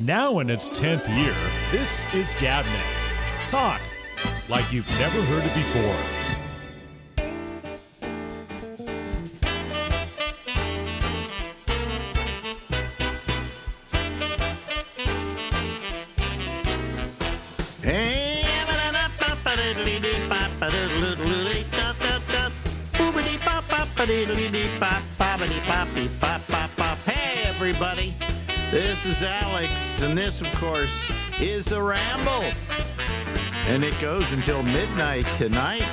Now in its 10th year, this is GabNet. Talk like you've never heard it before. Hey, everybody. This is Alex, and this, of course, is the Ramble. And it goes until midnight tonight.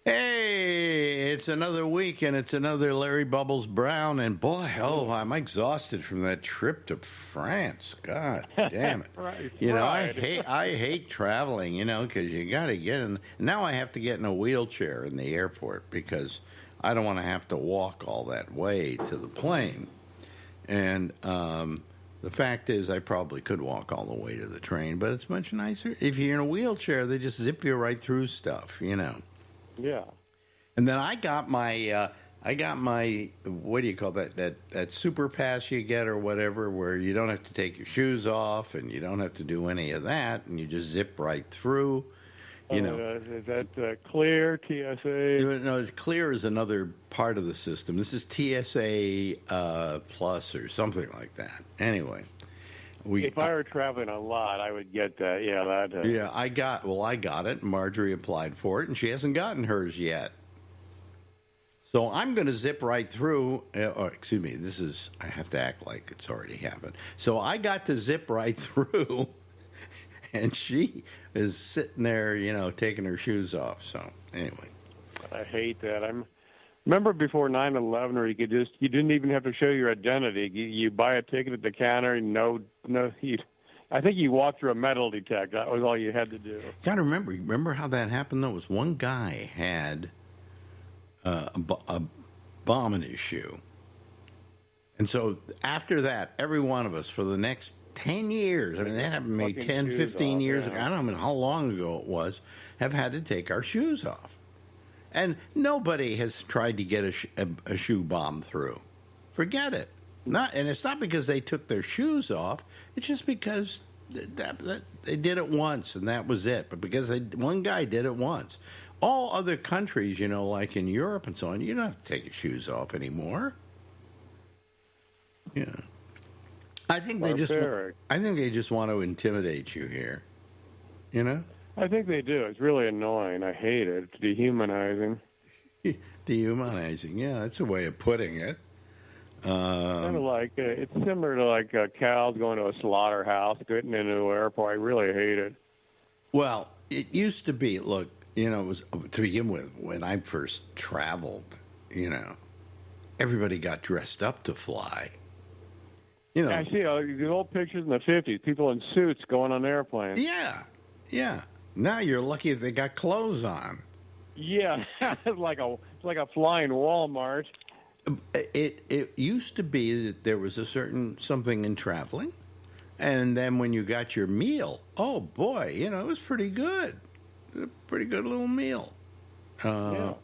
Hey, it's another week, and it's another Larry Bubbles Brown. And boy, I'm exhausted from that trip to France. God damn it. Right, you know, right. I hate traveling, because you got to get in. Now I have to get in a wheelchair in the airport because I don't want to have to walk all that way to the plane. And the fact is, I probably could walk all the way to the train, but it's much nicer. If you're in a wheelchair, they just zip you right through stuff, Yeah. And then I got my what do you call that super pass you get or whatever, where you don't have to take your shoes off and you don't have to do any of that, and you just zip right through. Is that Clear, TSA? No, Clear is another part of the system. This is TSA Plus or something like that. Anyway, If I were traveling a lot, I would get that. Yeah, that. Yeah, I got it. Marjorie applied for it, and she hasn't gotten hers yet. So I'm going to zip right through. Excuse me. I have to act like it's already happened. So I got to zip right through, and she is sitting there, taking her shoes off. So anyway, I hate that. Remember before 9/11, where you didn't even have to show your identity. You buy a ticket at the counter, I think you walked through a metal detector. That was all you had to do. Got to remember how that happened. Though, was one guy had a bomb in his shoe, and so after that, every one of us for the next 10 years, that happened maybe 10, 15 years ago. I don't know how long ago it was. Have had to take our shoes off. And nobody has tried to get a shoe bomb through. Forget it. And it's not because they took their shoes off. It's just because they did it once, and that was it. But because one guy did it once. All other countries, like in Europe and so on, you don't have to take your shoes off anymore. Yeah. I think they just want to intimidate you here. I think they do. It's really annoying. I hate it. It's dehumanizing. Dehumanizing, yeah, that's a way of putting it. Kind of like it's similar to cows going to a slaughterhouse, getting into an airport. I really hate it. Well, it used to be. Look, it was to begin with when I first traveled. Everybody got dressed up to fly. I see the old pictures in the 50s, people in suits going on airplanes. Yeah. Now you're lucky if they got clothes on. Yeah, it's like a flying Walmart. It used to be that there was a certain something in traveling, and then when you got your meal, oh boy, it was pretty good. A pretty good little meal. And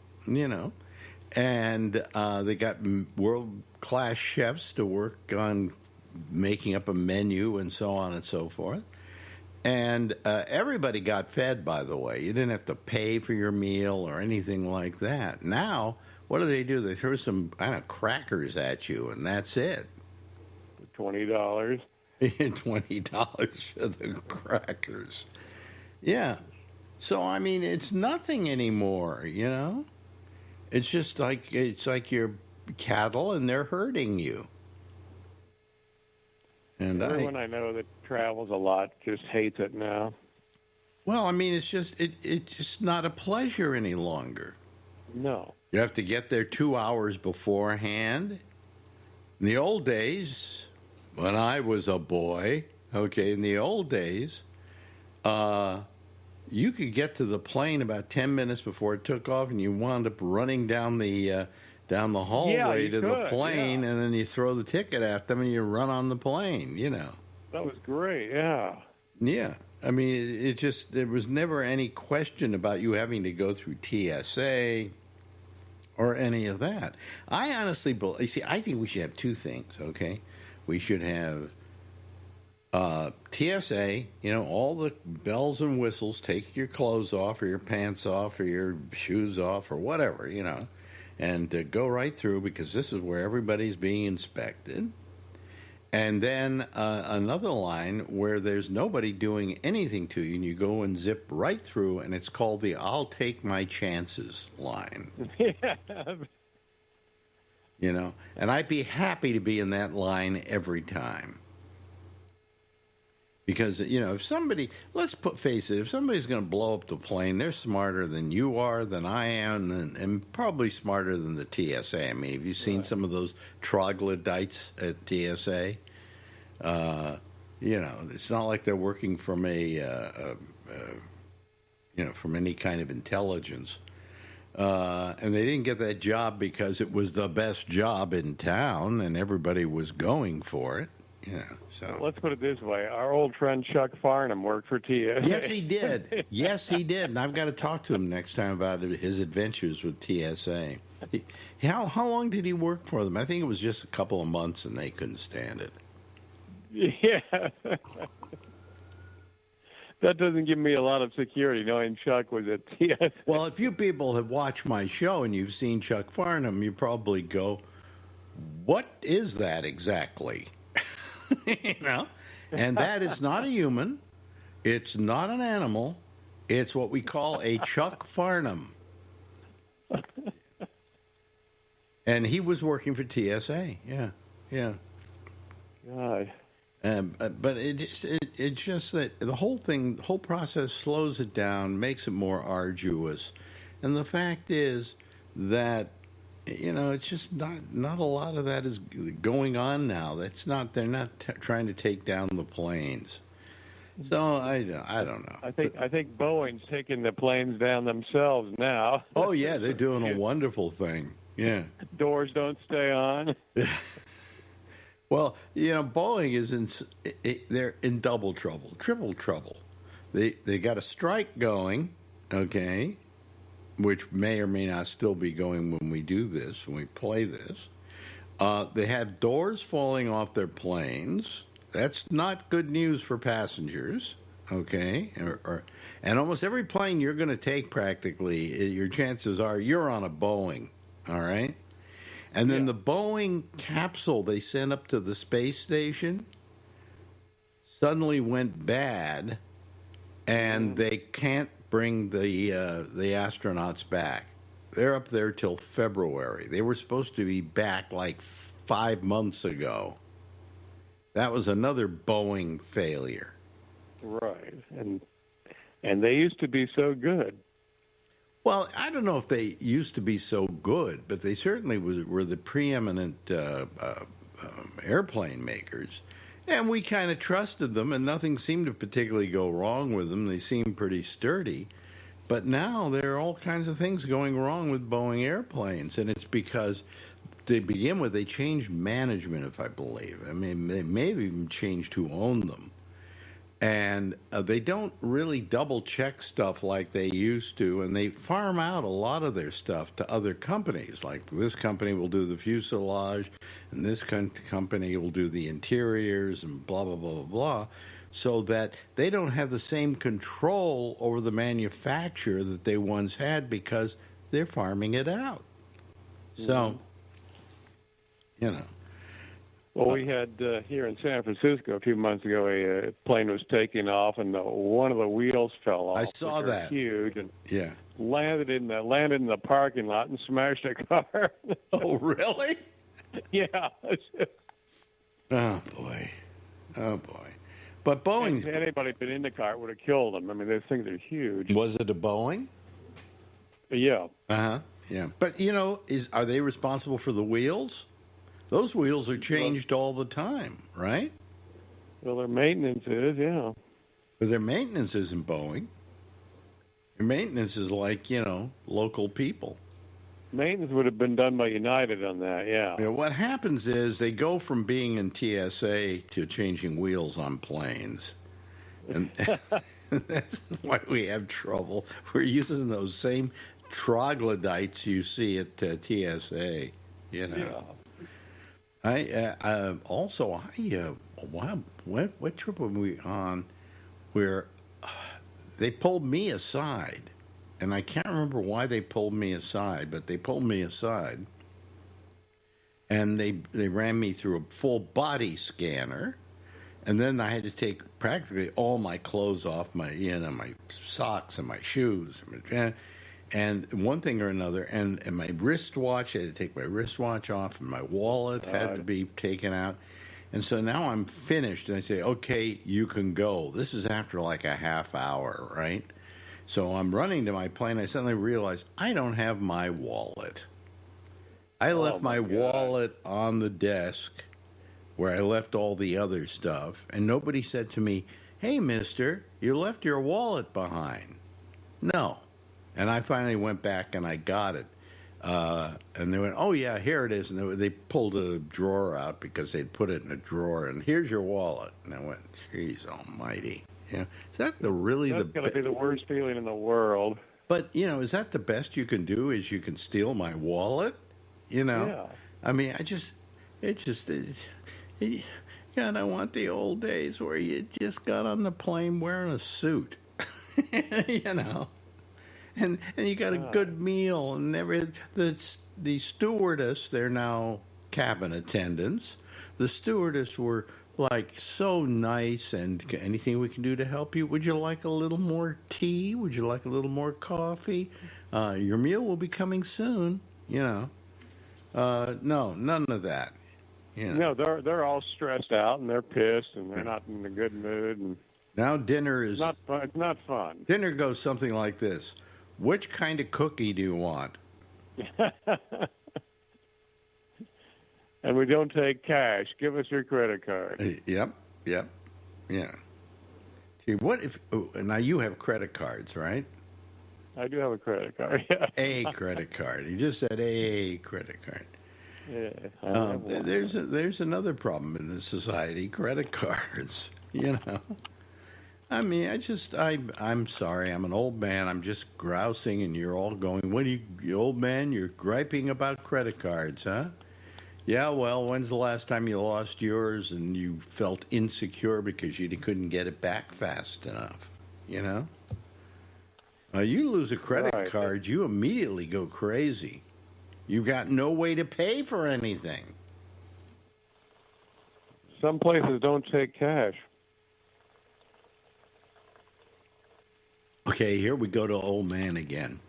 they got world-class chefs to work on making up a menu and so on and so forth. And everybody got fed, by the way. You didn't have to pay for your meal or anything like that. Now, what do? They throw some crackers at you, and that's it. $20. $20 for the crackers. Yeah. So, it's nothing anymore, It's just like you're cattle and they're herding you. And everyone I know that travels a lot just hates it now. Well, it's just not a pleasure any longer. No. You have to get there 2 hours beforehand. In the old days, when I was a boy, in the old days, you could get to the plane about 10 minutes before it took off, and you wound up running down the hallway to the plane, and then you throw the ticket at them, and you run on the plane, That was great, yeah. Yeah. There was never any question about you having to go through TSA or any of that. I honestly believe, you see, I think we should have two things, okay? We should have TSA, all the bells and whistles, take your clothes off or your pants off or your shoes off or whatever, and go right through because this is where everybody's being inspected. And then another line where there's nobody doing anything to you, and you go and zip right through, and it's called the I'll take my chances line. Yeah. And I'd be happy to be in that line every time. Because, if somebody, face it, if somebody's going to blow up the plane, they're smarter than you are, than I am, and probably smarter than the TSA. I mean, have you seen some of those troglodytes at TSA? It's not like they're working from from any kind of intelligence. And they didn't get that job because it was the best job in town and everybody was going for it. So let's put it this way. Our old friend Chuck Farnham worked for TSA. Yes, he did. Yes, he did. And I've got to talk to him next time about his adventures with TSA. How long did he work for them? I think it was just a couple of months and they couldn't stand it. Yeah. That doesn't give me a lot of security, knowing Chuck was at TSA. Well, if you people have watched my show and you've seen Chuck Farnham, you probably go, what is that exactly? And that is not a human. It's not an animal. It's what we call a Chuck Farnham. And he was working for TSA. Yeah. God. But it's just that the whole process slows it down, makes it more arduous. And the fact is that it's just not a lot of that is going on now. They're not trying to take down the planes. So I don't know. I think Boeing's taking the planes down themselves now. Oh yeah, they're doing a wonderful thing. Yeah. Doors don't stay on. Well, Boeing is they're in double trouble, triple trouble. They got a strike going, okay, which may or may not still be going when we do this, when we play this. They have doors falling off their planes. That's not good news for passengers, okay? And almost every plane you're going to take practically, your chances are you're on a Boeing, all right? And then the Boeing capsule they sent up to the space station suddenly went bad, and they can't bring the astronauts back. They're up there till February. They were supposed to be back like 5 months ago. That was another Boeing failure. Right, and they used to be so good. Well, I don't know if they used to be so good, but they certainly were the preeminent airplane makers. And we kind of trusted them, and nothing seemed to particularly go wrong with them. They seemed pretty sturdy. But now there are all kinds of things going wrong with Boeing airplanes, and it's because, to begin with, they changed management, if I believe. I mean, they may have even changed who owned them. And they don't really double-check stuff like they used to, and they farm out a lot of their stuff to other companies. Like this company will do the fuselage, and this company will do the interiors, and blah, blah, blah, blah, blah, so that they don't have the same control over the manufacture that they once had because they're farming it out. So, Well, we had here in San Francisco a few months ago, a plane was taking off, and one of the wheels fell off. I saw that. Huge, and yeah, landed in the parking lot and smashed a car. Oh, really? Yeah. Oh boy. But Boeing's. If anybody been in the car, it would have killed them. I mean, those things are huge. Was it a Boeing? Yeah. Yeah. But are they responsible for the wheels? Those wheels are changed all the time, right? Well, their maintenance is, yeah. But their maintenance isn't Boeing. Their maintenance is like, local people. Maintenance would have been done by United on that, yeah. What happens is they go from being in TSA to changing wheels on planes. And that's why we have trouble. We're using those same troglodytes you see at TSA. You know. Yeah. Wow, what trip were we on where they pulled me aside, and I can't remember why they pulled me aside, but they pulled me aside, and they ran me through a full body scanner, and then I had to take practically all my clothes off, my socks and my shoes, and one thing or another, and my wristwatch. I had to take my wristwatch off, and my wallet had to be taken out. And so now I'm finished, and I say, okay, you can go. This is after like a half hour, right? So I'm running to my plane. I suddenly realize I don't have my wallet. I left my wallet on the desk where I left all the other stuff, and nobody said to me, hey, mister, you left your wallet behind. No. And I finally went back and I got it. And they went, oh, yeah, here it is. And they pulled a drawer out because they'd put it in a drawer. And here's your wallet. And I went, geez almighty. Yeah. Is that That's going to be the worst feeling in the world. But, is that the best you can do is you can steal my wallet? Yeah. I mean, God, I want the old days where you just got on the plane wearing a suit, And you got a good meal, and the stewardess, they're now cabin attendants. The stewardess were like so nice, and anything we can do to help you? Would you like a little more tea? Would you like a little more coffee? Your meal will be coming soon. No, none of that. No, they're all stressed out and they're pissed and they're not in a good mood. And now dinner is not fun. It's not fun. Dinner goes something like this. Which kind of cookie do you want? And we don't take cash. Give us your credit card. Yep. Yeah. See, what if... now, you have credit cards, right? I do have a credit card, yeah. A credit card. You just said a credit card. Yeah. There's another problem in this society, credit cards, I mean, I'm sorry. I'm an old man. I'm just grousing, and you're all going, what are you old man? You're griping about credit cards, huh? Yeah, well, when's the last time you lost yours and you felt insecure because you couldn't get it back fast enough, You lose a credit card, you immediately go crazy. You've got no way to pay for anything. Some places don't take cash. Okay, here we go to old man again.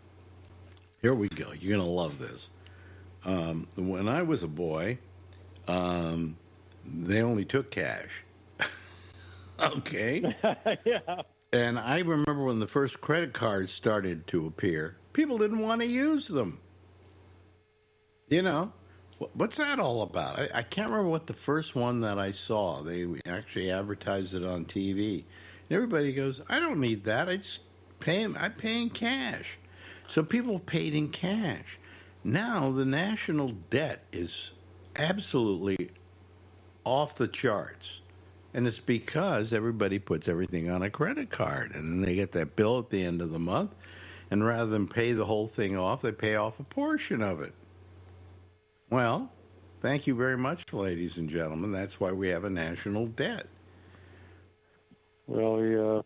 Here we go. You're going to love this. When I was a boy, they only took cash. Okay? Yeah. And I remember when the first credit cards started to appear, people didn't want to use them. What's that all about? I can't remember what the first one that I saw. They actually advertised it on TV. And everybody goes, I don't need that. I pay in cash. So people paid in cash. Now the national debt is absolutely off the charts. And it's because everybody puts everything on a credit card. And then they get that bill at the end of the month. And rather than pay the whole thing off, they pay off a portion of it. Well, thank you very much, ladies and gentlemen. That's why we have a national debt. Well,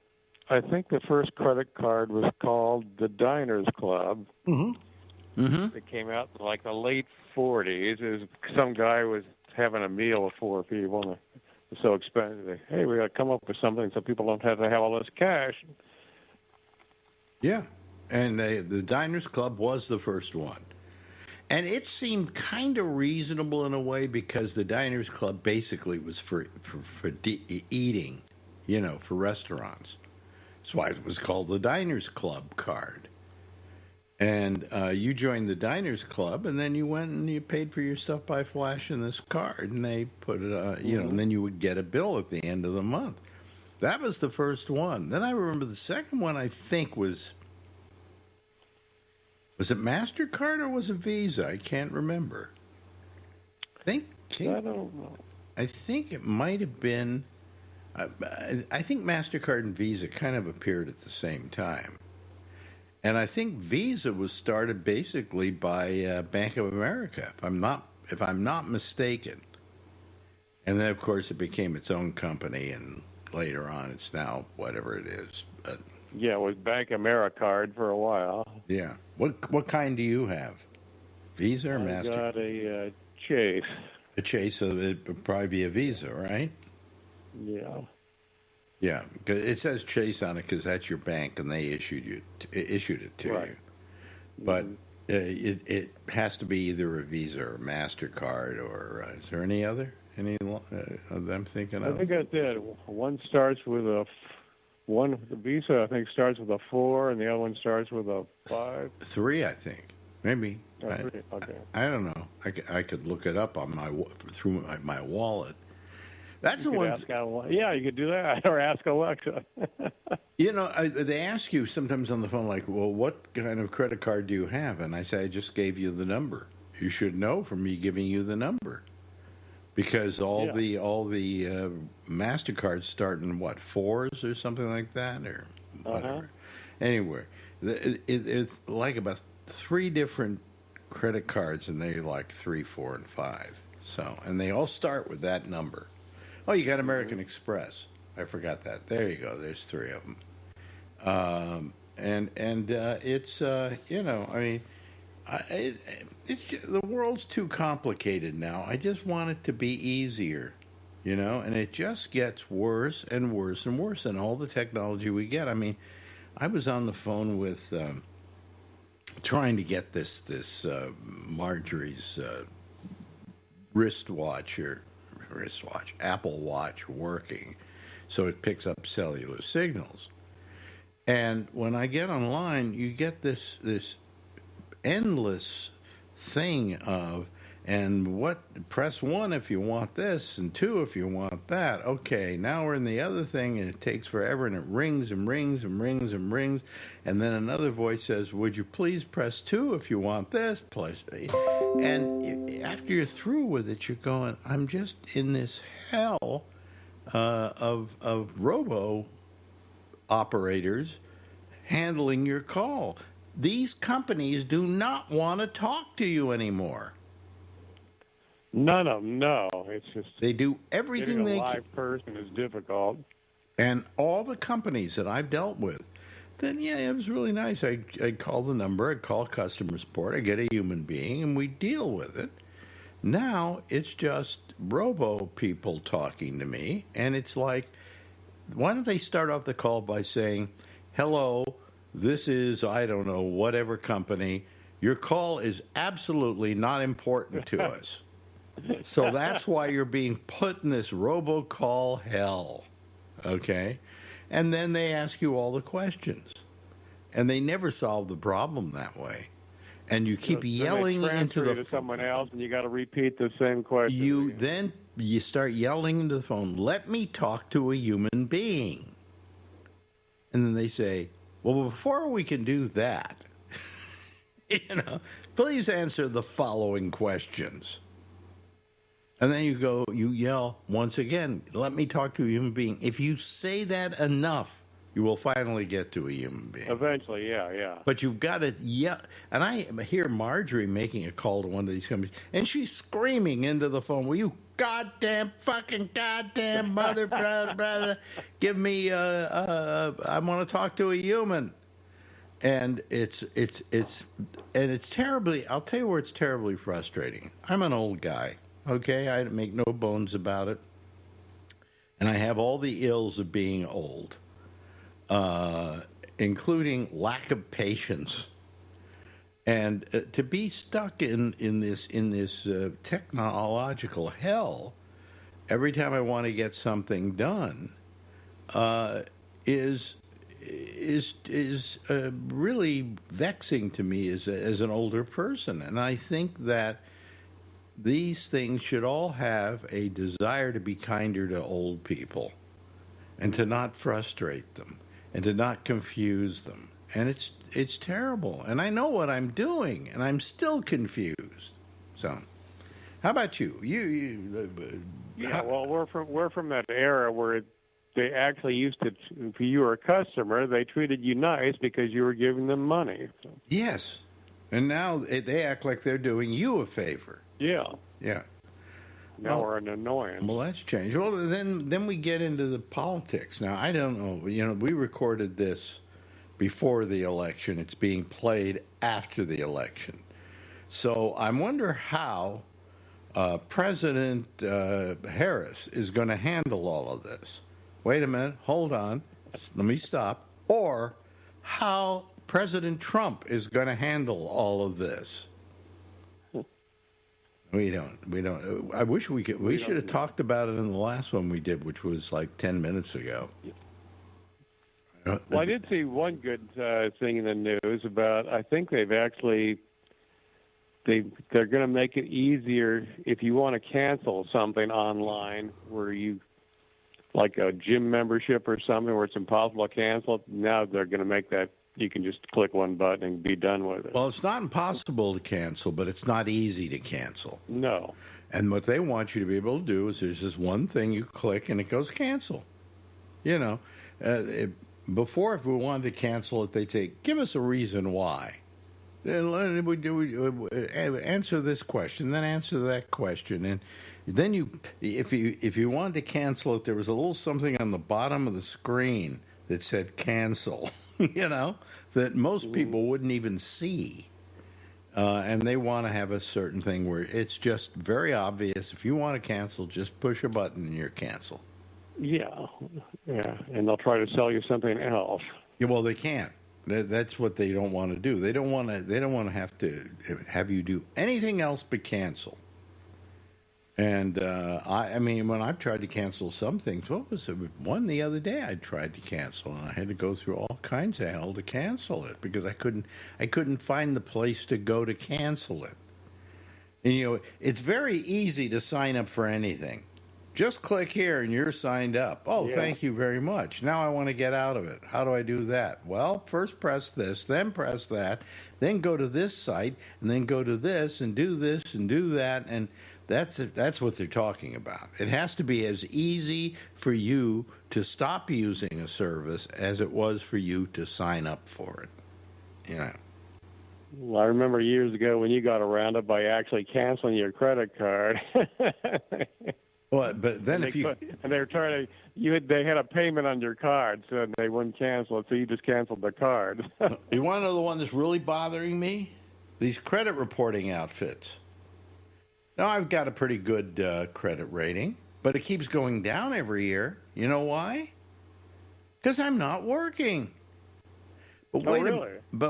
I think the first credit card was called the Diners Club. Mm-hmm. It came out in like the late 40s. It was, some guy was having a meal with four people, and it was so expensive. Hey, we got to come up with something so people don't have to have all this cash. Yeah, and the Diners Club was the first one. And it seemed kind of reasonable in a way because the Diners Club basically was for eating, for restaurants. That's why it was called the Diners Club card. And you joined the Diners Club, and then you went and you paid for your stuff by flashing this card, and they put it, and then you would get a bill at the end of the month. That was the first one. Then I remember the second one, I think, was it MasterCard or was it Visa? I can't remember. I don't know. I think it might have been. I think MasterCard and Visa kind of appeared at the same time. And I think Visa was started basically by Bank of America, if I'm not mistaken. And then, of course, it became its own company, and later on, it's now whatever it is. But Yeah, it was Bank Americard for a while. yeah, what kind do you have? Visa or I Master? got a Chase. A Chase, so it would probably be a Visa, right? Yeah. Yeah, 'cause it says Chase on it because that's your bank, and they issued it to Right. you. But it has to be either a Visa or Mastercard, or is there any other? Any of them thinking I of? think that's it. One starts with the Visa, I think, starts with a 4, and the other one starts with a 5. 3, I think, maybe. Oh, 3. Okay. I don't know. I could look it up on through my wallet. That's the one. Yeah, you could do that, or ask Alexa. You know, they ask you sometimes on the phone, like, "Well, what kind of credit card do you have?" And I say, "I just gave you the number. You should know from me giving you the number, because all the Mastercards start in what, 4s or something like that, or whatever." Anyway, it's like about 3 different credit cards, and they're like 3, 4, and 5. So, and they all start with that number. Oh, you got American Express. I forgot that. There you go. There's 3 of them. It's you know, I mean, it's just, the world's too complicated now. I just want it to be easier, you know, and it just gets worse and worse and worse. And all the technology we get. I mean, I was on the phone with trying to get this Marjorie's wristwatch, Apple Watch working, so it picks up cellular signals. And when I get online, you get this endless thing of, and press 1 if you want this, and 2 if you want that. Okay, now we're in the other thing, and it takes forever, and it rings and rings and rings and rings, and then another voice says, "Would you please press 2 if you want this?" And after you're through with it, you're going, I'm just in this hell of robo operators handling your call. These companies do not want to talk to you anymore. None of them, no. It's just they do everything they can. A live person is difficult. And all the companies that I've dealt with, then yeah, it was really nice. I'd call the number, I'd call customer support, I'd get a human being, and we deal with it. Now it's just robo people talking to me, and it's like, why don't they start off the call by saying, "Hello, this is, I don't know, whatever company. Your call is absolutely not important to us. So that's why you're being put in this robocall hell." Okay? And then they ask you all the questions. And they never solve the problem that way. And you keep yelling into the phone. To someone else, and you got to repeat the same question. You start yelling into the phone, "Let me talk to a human being." And then they say, "Well, before we can do that, please answer the following questions." And then you yell once again, "Let me talk to a human being." If you say that enough, you will finally get to a human being. Eventually, yeah. But you've got to yell. And I hear Marjorie making a call to one of these companies, and she's screaming into the phone, "Will you goddamn mother, brother, give me, I want to talk to a human." And it's terribly, I'll tell you where it's terribly frustrating. I'm an old guy. Okay, I make no bones about it. And I have all the ills of being old, including lack of patience. And to be stuck in this technological hell every time I want to get something done is really vexing to me as an older person. And I think that these things should all have a desire to be kinder to old people and to not frustrate them and to not confuse them. And it's terrible. And I know what I'm doing, and I'm still confused. So, how about you? Well, we're from that era where they actually used to, if you were a customer, they treated you nice because you were giving them money. So, Yes. And now they act like they're doing you a favor. yeah. Yeah. Now we're an annoyance. Well, that's changed. Well, then we get into the politics. Now, I don't know. You know, we recorded this before the election. It's being played after the election. So I wonder how President Harris is going to handle all of this. Wait a minute. Hold on. Let me stop. Or how President Trump is going to handle all of this. We don't. I wish we could. We should have talked about it in the last one we did, which was like 10 minutes ago. Well, I did see one good thing in the news about. I think they're going to make it easier if you want to cancel something online, where you, like a gym membership or something, where it's impossible to cancel. Now they're going to make that. You can just click one button and be done with it. Well, it's not impossible to cancel, but it's not easy to cancel. No. And what they want you to be able to do is there's this one thing you click and it goes cancel. You know, before, if we wanted to cancel it, they'd say, give us a reason why. Then answer this question, then answer that question. And then if you wanted to cancel it, there was a little something on the bottom of the screen that said cancel, you know, that most people wouldn't even see. And they want to have a certain thing where it's just very obvious. If you want to cancel, just push a button and you're canceled. Yeah, and they'll try to sell you something else. Yeah, well, they can't. That's what they don't want to do. They don't want to. They don't want to have you do anything else but cancel. And I mean, when I've tried to cancel some things, what was it? One the other day I tried to cancel, and I had to go through all kinds of hell to cancel it because I couldn't find the place to go to cancel it. And, you know, it's very easy to sign up for anything. Just click here and you're signed up. Oh, yeah. Thank you very much. Now I want to get out of it. How do I do that? Well, first press this, then press that, then go to this site, and then go to this and do that, and that's what they're talking about. It has to be as easy for you to stop using a service as it was for you to sign up for it. You know. Well, I remember years ago when you got around it by actually canceling your credit card. Well, but then they were trying to, they had a payment on your card, so they wouldn't cancel it, so you just canceled the card. You want to know the one that's really bothering me? These credit reporting outfits. Now, I've got a pretty good credit rating, but it keeps going down every year. You know why? Because I'm not working. But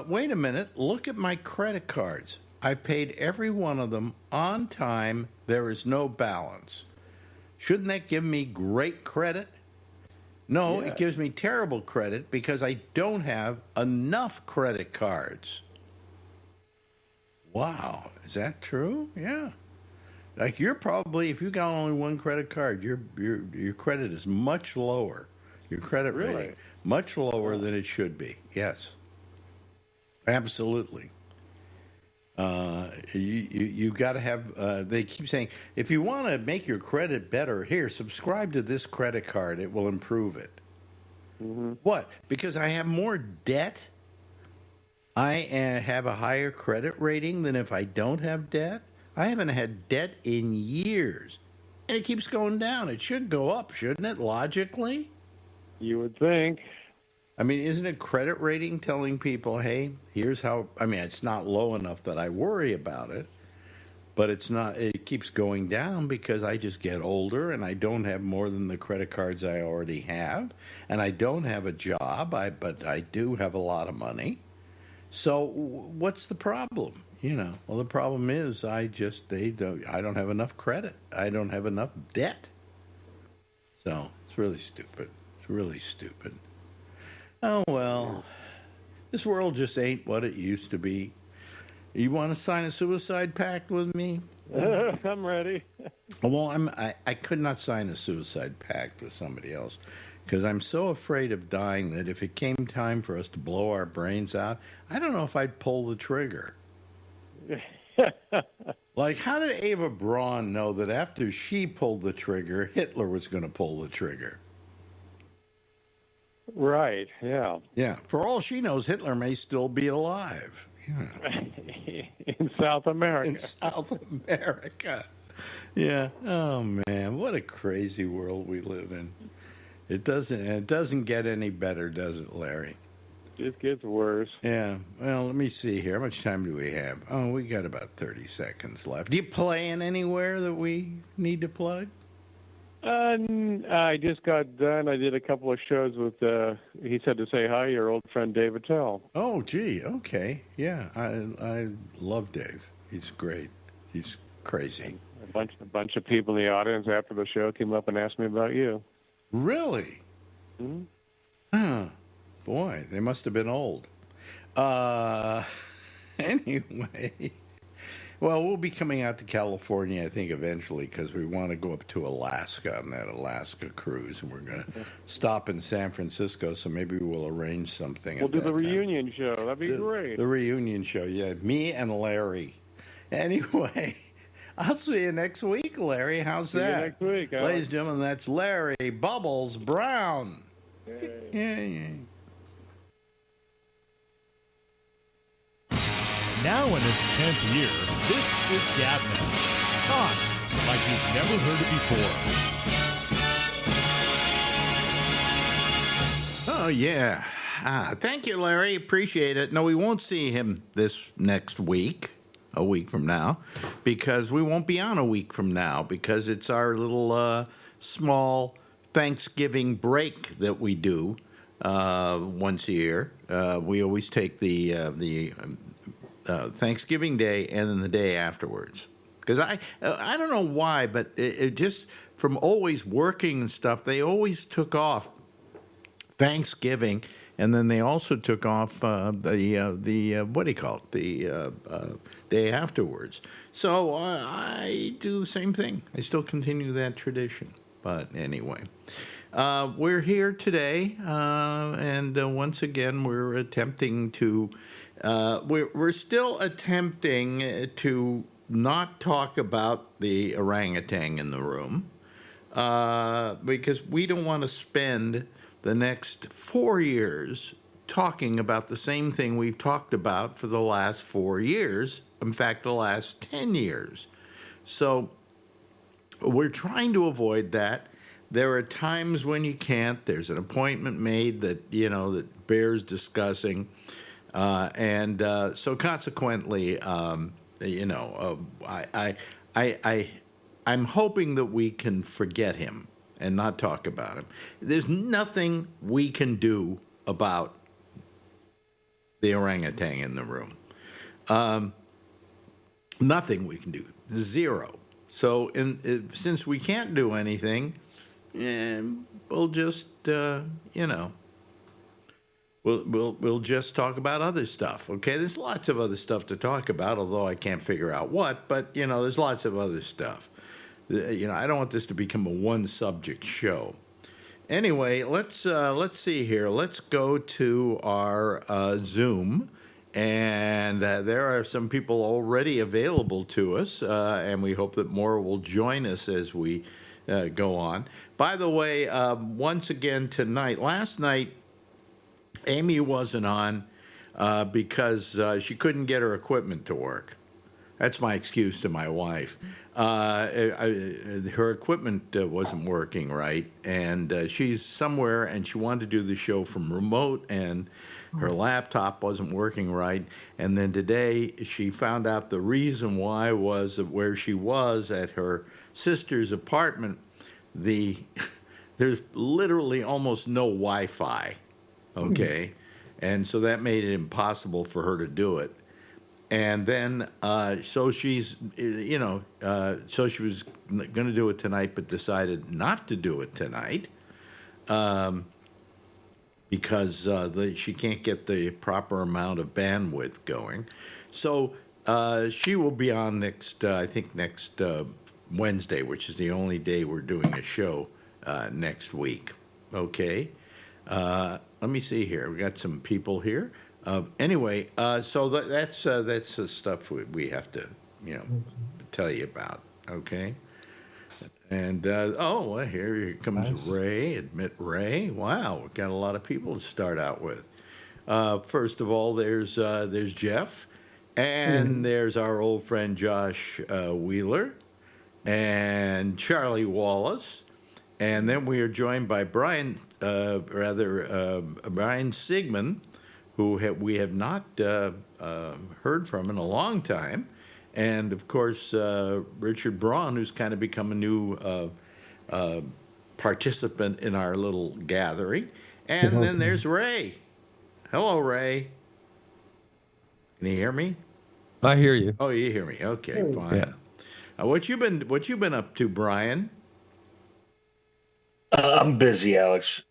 wait a minute. Look at my credit cards. I've paid every one of them on time. There is no balance. Shouldn't that give me great credit? No, It gives me terrible credit because I don't have enough credit cards. Wow, is that true? Yeah. Like you're probably, if you got only one credit card, your credit is much lower. Your credit rating much lower than it should be. Yes, absolutely. You got to have. They keep saying if you want to make your credit better, here subscribe to this credit card. It will improve it. Mm-hmm. What? Because I have more debt. I have a higher credit rating than if I don't have debt. I haven't had debt in years, and it keeps going down. It should go up, shouldn't it? Logically, you would think. I mean, isn't it credit rating telling people, hey, here's how, I mean, it's not low enough that I worry about it, but it's not, it keeps going down because I just get older and I don't have more than the credit cards I already have, and I don't have a job, but I do have a lot of money. So what's the problem? You know, well, the problem is I don't have enough credit. I don't have enough debt. So it's really stupid. It's really stupid. Oh, well, this world just ain't what it used to be. You want to sign a suicide pact with me? I'm ready. Well, I could not sign a suicide pact with somebody else because I'm so afraid of dying that if it came time for us to blow our brains out, I don't know if I'd pull the trigger. Like, how did Eva Braun know that after she pulled the trigger, Hitler was going to pull the trigger? Right. Yeah. Yeah. For all she knows, Hitler may still be alive. Yeah. In South America. In South America. Yeah. Oh man, what a crazy world we live in. It doesn't get any better, does it, Larry? Just gets worse. Yeah. Well, let me see here. How much time do we have? Oh, we got about 30 seconds left. Do you play in anywhere that we need to plug? I just got done. I did a couple of shows with, he said to say hi, your old friend David Tell. Oh, gee. Okay. Yeah. I love Dave. He's great. He's crazy. A bunch of people in the audience after the show came up and asked me about you. Really? Mm-hmm. Huh. Boy, they must have been old. Anyway. Well, we'll be coming out to California, I think, eventually, because we want to go up to Alaska on that Alaska cruise, and we're going to stop in San Francisco, so maybe we'll arrange something. We'll do the reunion show. That'd be great. The reunion show, yeah. Me and Larry. Anyway, I'll see you next week, Larry. How's that? See you next week, Alex. Ladies and gentlemen, that's Larry Bubbles Brown. Yay. Now in its 10th year, this is GabNet. Talk like you've never heard it before. Oh, yeah. Thank you, Larry. Appreciate it. No, we won't see him this next week, a week from now, because we won't be on a week from now, because it's our little small Thanksgiving break that we do once a year. We always take the Thanksgiving Day and then the day afterwards. Because I don't know why, but it just from always working and stuff, they always took off Thanksgiving, and then they also took off the what do you call it, the day afterwards. So I do the same thing. I still continue that tradition. But anyway, we're here today, and once again, we're attempting to. We're still attempting to not talk about the orangutan in the room because we don't want to spend the next 4 years talking about the same thing we've talked about for the last 4 years, in fact, the last 10 years. So we're trying to avoid that. There are times when you can't. There's an appointment made that, that bears discussing. So consequently, I'm hoping that we can forget him and not talk about him. There's nothing we can do about the orangutan in the room. Nothing we can do. Zero. So since we can't do anything, we'll just, We'll just talk about other stuff, okay? There's lots of other stuff to talk about, although I can't figure out what. But there's lots of other stuff. I don't want this to become a one-subject show. Anyway, let's see here. Let's go to our Zoom, and there are some people already available to us, and we hope that more will join us as we go on. By the way, once again tonight, last night. Amy wasn't on because she couldn't get her equipment to work. That's my excuse to my wife. Her equipment wasn't working right, and she's somewhere, and she wanted to do the show from remote, and her laptop wasn't working right. And then today she found out the reason why was that where she was at her sister's apartment, there's literally almost no Wi-Fi. Okay, and so that made it impossible for her to do it. And then, so she's, so she was going to do it tonight, but decided not to do it tonight because she can't get the proper amount of bandwidth going. So she will be on next Wednesday, which is the only day we're doing a show next week. Okay. Let me see here. We got some people here. Anyway, so that's the stuff we have to, tell you about. Okay. And well, here comes Ray. Admit Ray. Wow, we've got a lot of people to start out with. First of all, there's Jeff, and there's our old friend Josh Wheeler, and Charlie Wallace, and then we are joined by Brian Sigmund, who we have not heard from in a long time. And, of course, Richard Braun, who's kind of become a new participant in our little gathering. And then there's Ray. Hello, Ray. Can you hear me? I hear you. Oh, you hear me. Okay, fine. Yeah. What you been up to, Brian? I'm busy, Alex.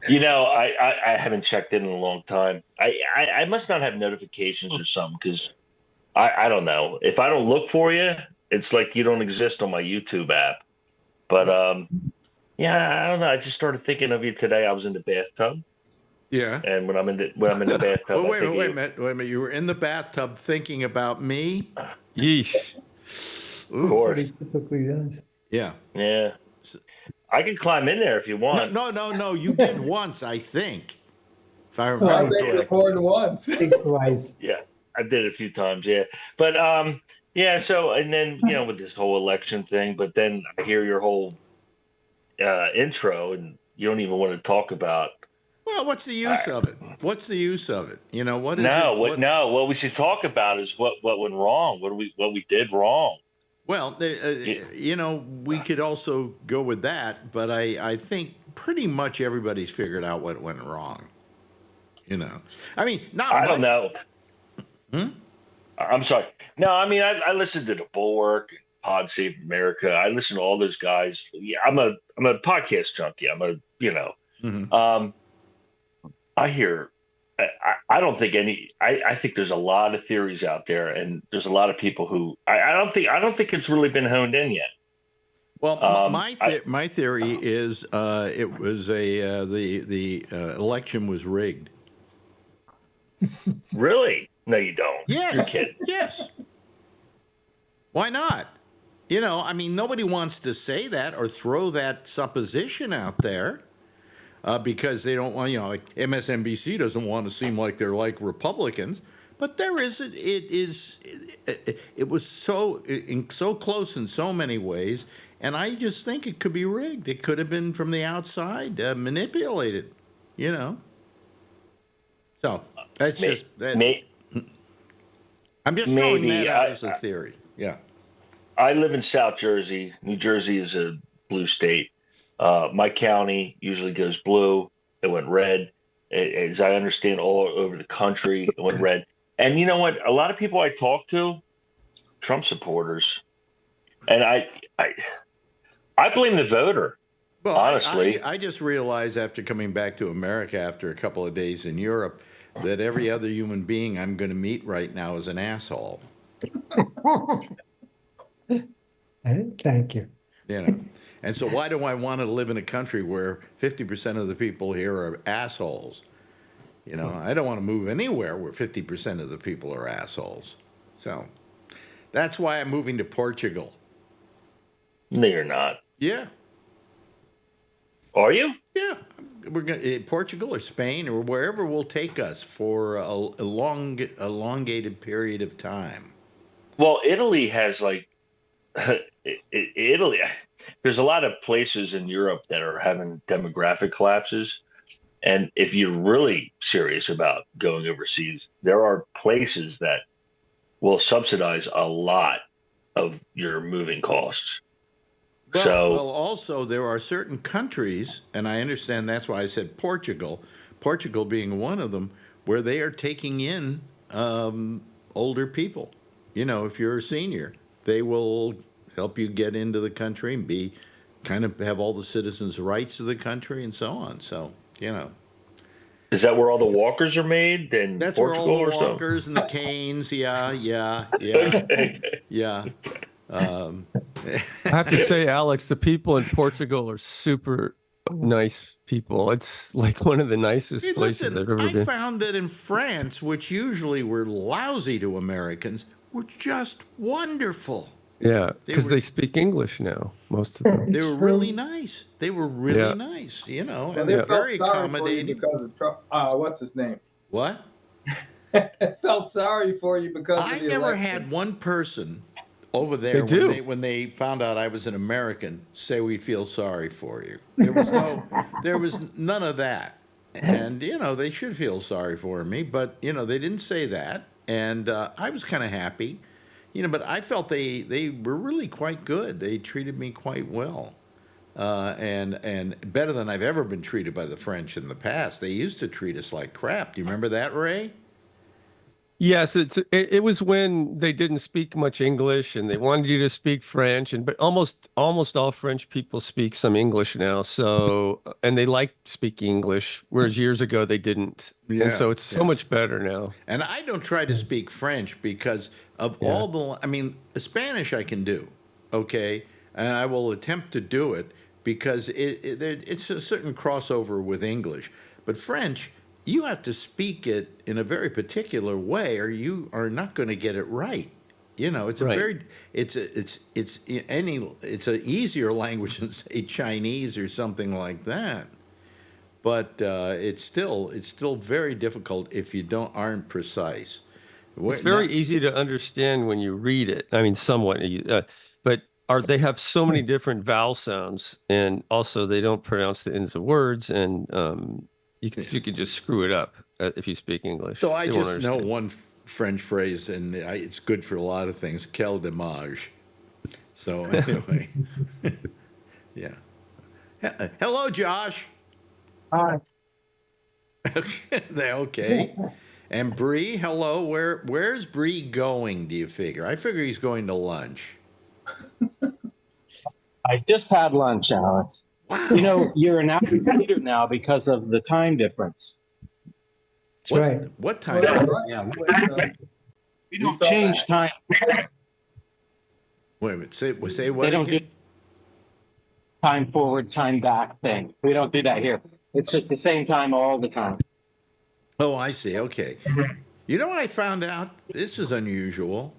I haven't checked in a long time. I must not have notifications or something because I don't know. If I don't look for you, it's like you don't exist on my YouTube app. But I don't know. I just started thinking of you today. I was in the bathtub. Yeah. And when I'm in the bathtub, wait a minute. You were in the bathtub thinking about me? Yeesh. Of course. Typically does. Yeah. Yeah. I can climb in there if you want. No. You did once, I think. If I remember correctly. More than once. Twice. Yeah, I did it a few times. Yeah, but So and then with this whole election thing, but then I hear your whole intro, and you don't even want to talk about. Well, what's the use of it? What's the use of it? What is no, it? No, what we should talk about is what went wrong. What we did wrong. Well, we could also go with that, but I think pretty much everybody's figured out what went wrong. I mean, not I much. don't know. I'm sorry. No, I mean, I listened to the Bulwark, Pod Save America. I listen to all those guys. Yeah, I'm a podcast junkie. I hear. I don't think I think there's a lot of theories out there, and there's a lot of people who I don't think it's really been honed in yet. Well, my theory is it was the election was rigged. Really? No, you don't. Yes. You're kidding. Yes. Why not? I mean, nobody wants to say that or throw that supposition out there. Because they don't want, like MSNBC doesn't want to seem like they're like Republicans, but there isn't. It was so close in so many ways, and I just think it could be rigged. It could have been from the outside, manipulated, So that's just that. I'm just throwing that out as a theory. Yeah. I live in South Jersey. New Jersey is a blue state. My county usually goes blue. It went red. As I understand, all over the country, it went red. And you know what? A lot of people I talk to, Trump supporters, and I blame the voter. Well, honestly, I just realized after coming back to America after a couple of days in Europe that every other human being I'm going to meet right now is an asshole. Thank you. And so why do I want to live in a country where 50% of the people here are assholes? I don't want to move anywhere where 50% of the people are assholes. So that's why I'm moving to Portugal. No, you're not. Yeah. Are you? Yeah. We're going Portugal or Spain or wherever will take us for a elongated period of time. Well, Italy has Italy. There's a lot of places in Europe that are having demographic collapses. And if you're really serious about going overseas, there are places that will subsidize a lot of your moving costs. Well, also there are certain countries, and I understand that's why I said Portugal being one of them, where they are taking in older people. If you're a senior, they will help you get into the country and have all the citizens' rights of the country and so on. So, Is that where all the walkers are made? Then that's Portugal where all the or walkers something? and the canes. Yeah. Okay. Yeah. I have to say, Alex, the people in Portugal are super nice people. It's like one of the nicest Hey, places listen, I've ever I been. found that in France, which usually were lousy to Americans, were just wonderful. Yeah, because were- they speak English now, most of them. They It's were true. really nice. They were really Yeah. nice, you know, Well, and they they're felt very sorry for you accommodating. because of Trump. What's his name? What? Felt sorry for you because I of the never election. had one person over there They do. when they found out I was an American say we feel sorry for you. There was none of that. And you know, they should feel sorry for me, but you know, they didn't say that, and I was kind of happy. You know, but I felt they were really quite good. They treated me quite well. And better than I've ever been treated by the French in the past. They used to treat us like crap. Do you remember that, Ray? Yes, it was when they didn't speak much English and they wanted you to speak French, but almost all French people speak some English now. So and they like speaking English, whereas years ago they didn't. And so it's so much better now. And I don't try to speak French because of all the, I mean, Spanish I can do, okay? And I will attempt to do it because it's a certain crossover with English. But French, you have to speak it in a very particular way or you are not going to get it right. You know, it's a Right. very, it's an easier language than say Chinese or something like that. But it's still very difficult if you aren't precise. It's very easy to understand when you read it. I mean, somewhat, but they have so many different vowel sounds, and also they don't pronounce the ends of words, and you could just screw it up if you speak English. So I They won't just know understand. one French phrase, and it's good for a lot of things. Quel dommage. So anyway, yeah. Hello, Josh. Hi. Okay. And Bree, hello. Where's Bree going? Do you figure? I figure he's going to lunch. I just had lunch, Alex. Wow. You know, you're an hour later now because of the time difference. That's right. What Well, time? that's right. Yeah. We We don't felt change that. time. Wait a minute. Say what They don't do again? time forward, time back thing. We don't do that here. It's just the same time all the time. Oh, I see. Okay. You know what I found out? This is unusual.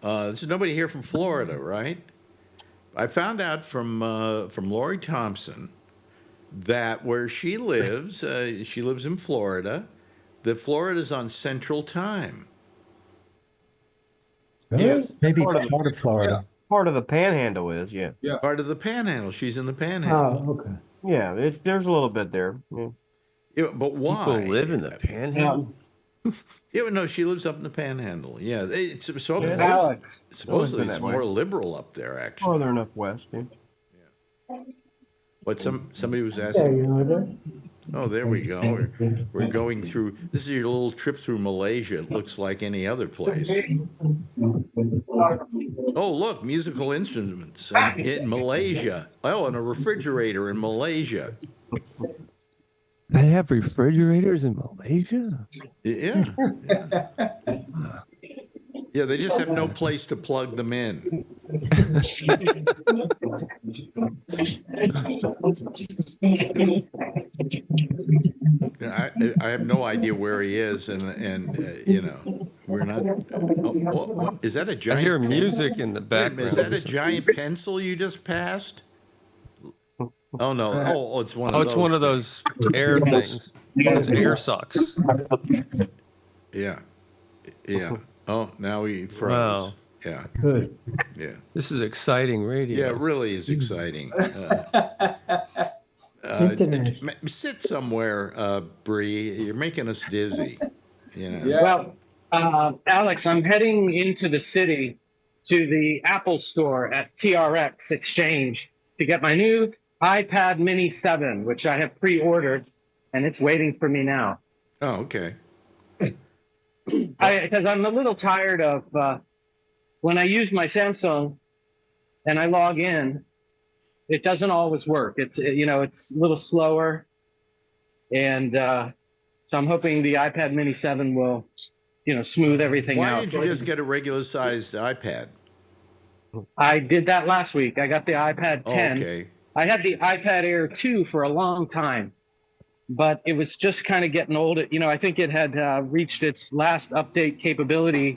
This is nobody here from Florida, right? I found out from Lori Thompson that where she lives in Florida, that Florida's on Central Time. Really? Yes. Maybe Part of- part of Florida. Part of the panhandle is, yeah. Part of the Panhandle. She's in the Panhandle. Oh, okay. Yeah, there's a little bit there. Yeah. Yeah, but why? People live in the Panhandle. Yeah, but no, she lives up in the Panhandle. Yeah, it's supposedly Alex, supposedly been it's that way. more liberal up there. Actually, Farther enough west, yeah. what somebody was Yeah, asking. you know that. Oh, there we go. We're going through. This is your little trip through Malaysia. It looks like any other place. Oh, look, musical instruments in Malaysia. Oh, and a refrigerator in Malaysia. They have refrigerators in Malaysia? Yeah. Yeah, they just have no place to plug them in. I have no idea where he is, and you know, we're not. What, is that a I giant? hear music in the Wait a minute, background. is that a giant pencil you just passed? Oh no! Oh, it's one. Oh, of it's those one of things. those air things. Those air socks. Yeah, yeah. Oh, now he froze. Wow. Yeah, Good. yeah. This is exciting radio. Yeah, it really is exciting. Internet. Sit somewhere, Bree. You're making us dizzy. You know. Yeah. well, Alex, I'm heading into the city to the Apple store at TRX Exchange to get my new iPad Mini 7, which I have pre-ordered, and it's waiting for me now. Oh, okay. Because I'm a little tired of when I use my Samsung and I log in, it doesn't always work. It's it's a little slower, and so I'm hoping the iPad Mini 7 will, smooth everything Why out. didn't you just get a regular sized iPad? I did that last week. I got the iPad Oh, 10, okay. I had the iPad Air 2 for a long time, but it was just kind of getting old. I think it had reached its last update capability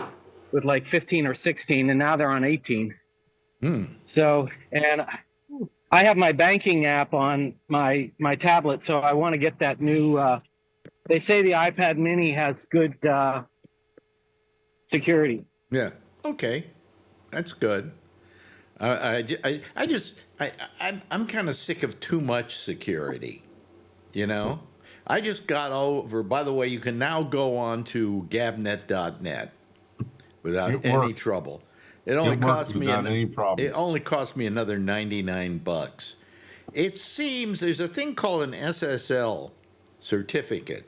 with like 15 or 16, and now they're on 18. So, and I have my banking app on my tablet, so I want to get that new. They say the iPad Mini has good security. Yeah. Okay. That's good. I'm kind of sick of too much security. I just got over. By the way, you can now go on to gabnet.net without any trouble. It only cost me any problem. It only cost me another $99. It seems there's a thing called an SSL certificate,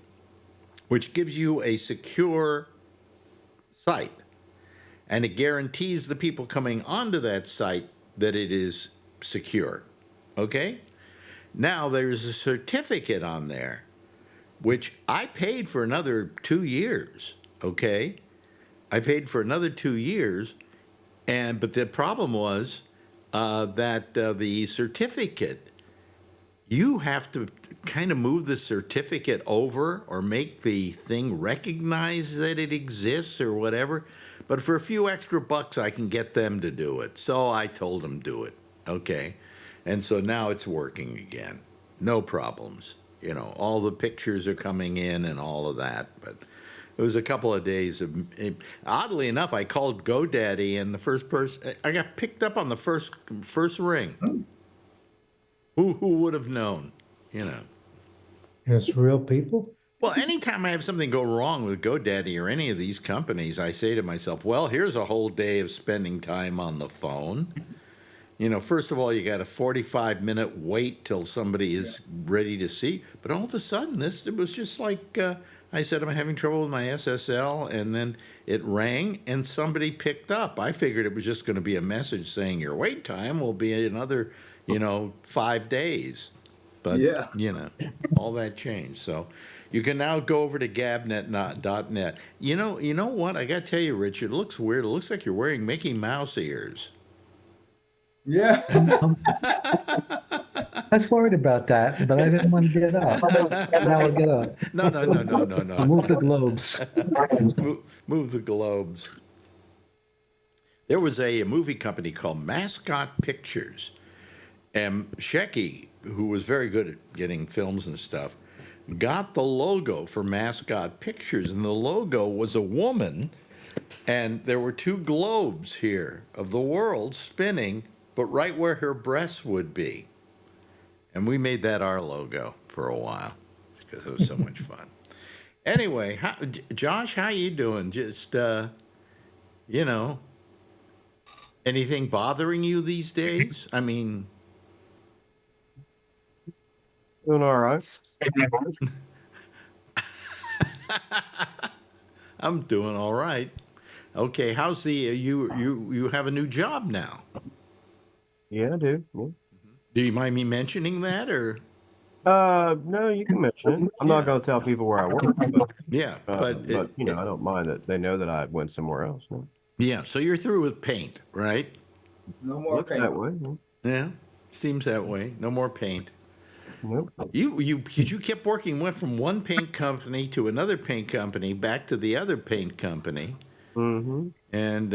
which gives you a secure site, and it guarantees the people coming onto that site that it is secure. Okay? Now there's a certificate on there, which I paid for another 2 years. Okay? I paid for another 2 years, but the problem was that the certificate, you have to kind of move the certificate over or make the thing recognize that it exists or whatever. But for a few extra bucks, I can get them to do it. So I told them do it. Okay. And so now it's working again. No problems. All the pictures are coming in and all of that. But it was a couple of days of, oddly enough, I called GoDaddy, and the first person, I got picked up on the first ring. Who would have known? It's real people. Well, anytime I have something go wrong with GoDaddy or any of these companies, I say to myself, well, here's a whole day of spending time on the phone. First of all, you got a 45-minute wait till somebody is ready to see. But all of a sudden, it was just like I said, I'm having trouble with my SSL, and then it rang, and somebody picked up. I figured it was just going to be a message saying your wait time will be another, 5 days. But, all that changed. So you can now go over to gabnet.net. You know what? I got to tell you, Richard, it looks weird. It looks like you're wearing Mickey Mouse ears. Yeah. I was worried about that, but I didn't want to get up. Now I'll get up. No. Move the globes. Move the globes. There was a movie company called Mascot Pictures. And Shecky, who was very good at getting films and stuff, got the logo for Mascot Pictures. And the logo was a woman, and there were two globes here of the world spinning, but right where her breasts would be. And we made that our logo for a while because it was so much fun. Anyway, Josh, how you doing? Just, anything bothering you these days? I mean... Doing all right. I'm doing all right. Okay, how's the you have a new job now? Yeah, I do. Yeah. Do you mind me mentioning that, or? No, you can mention it. I'm not going to tell people where I work. But, yeah, but I don't mind that they know that I went somewhere else. No? Yeah, so you're through with paint, right? No more Looks paint. that way. No? Yeah, seems that way. No more paint. Nope. You kept working, went from one paint company to another paint company, back to the other paint company. Mm-hmm. And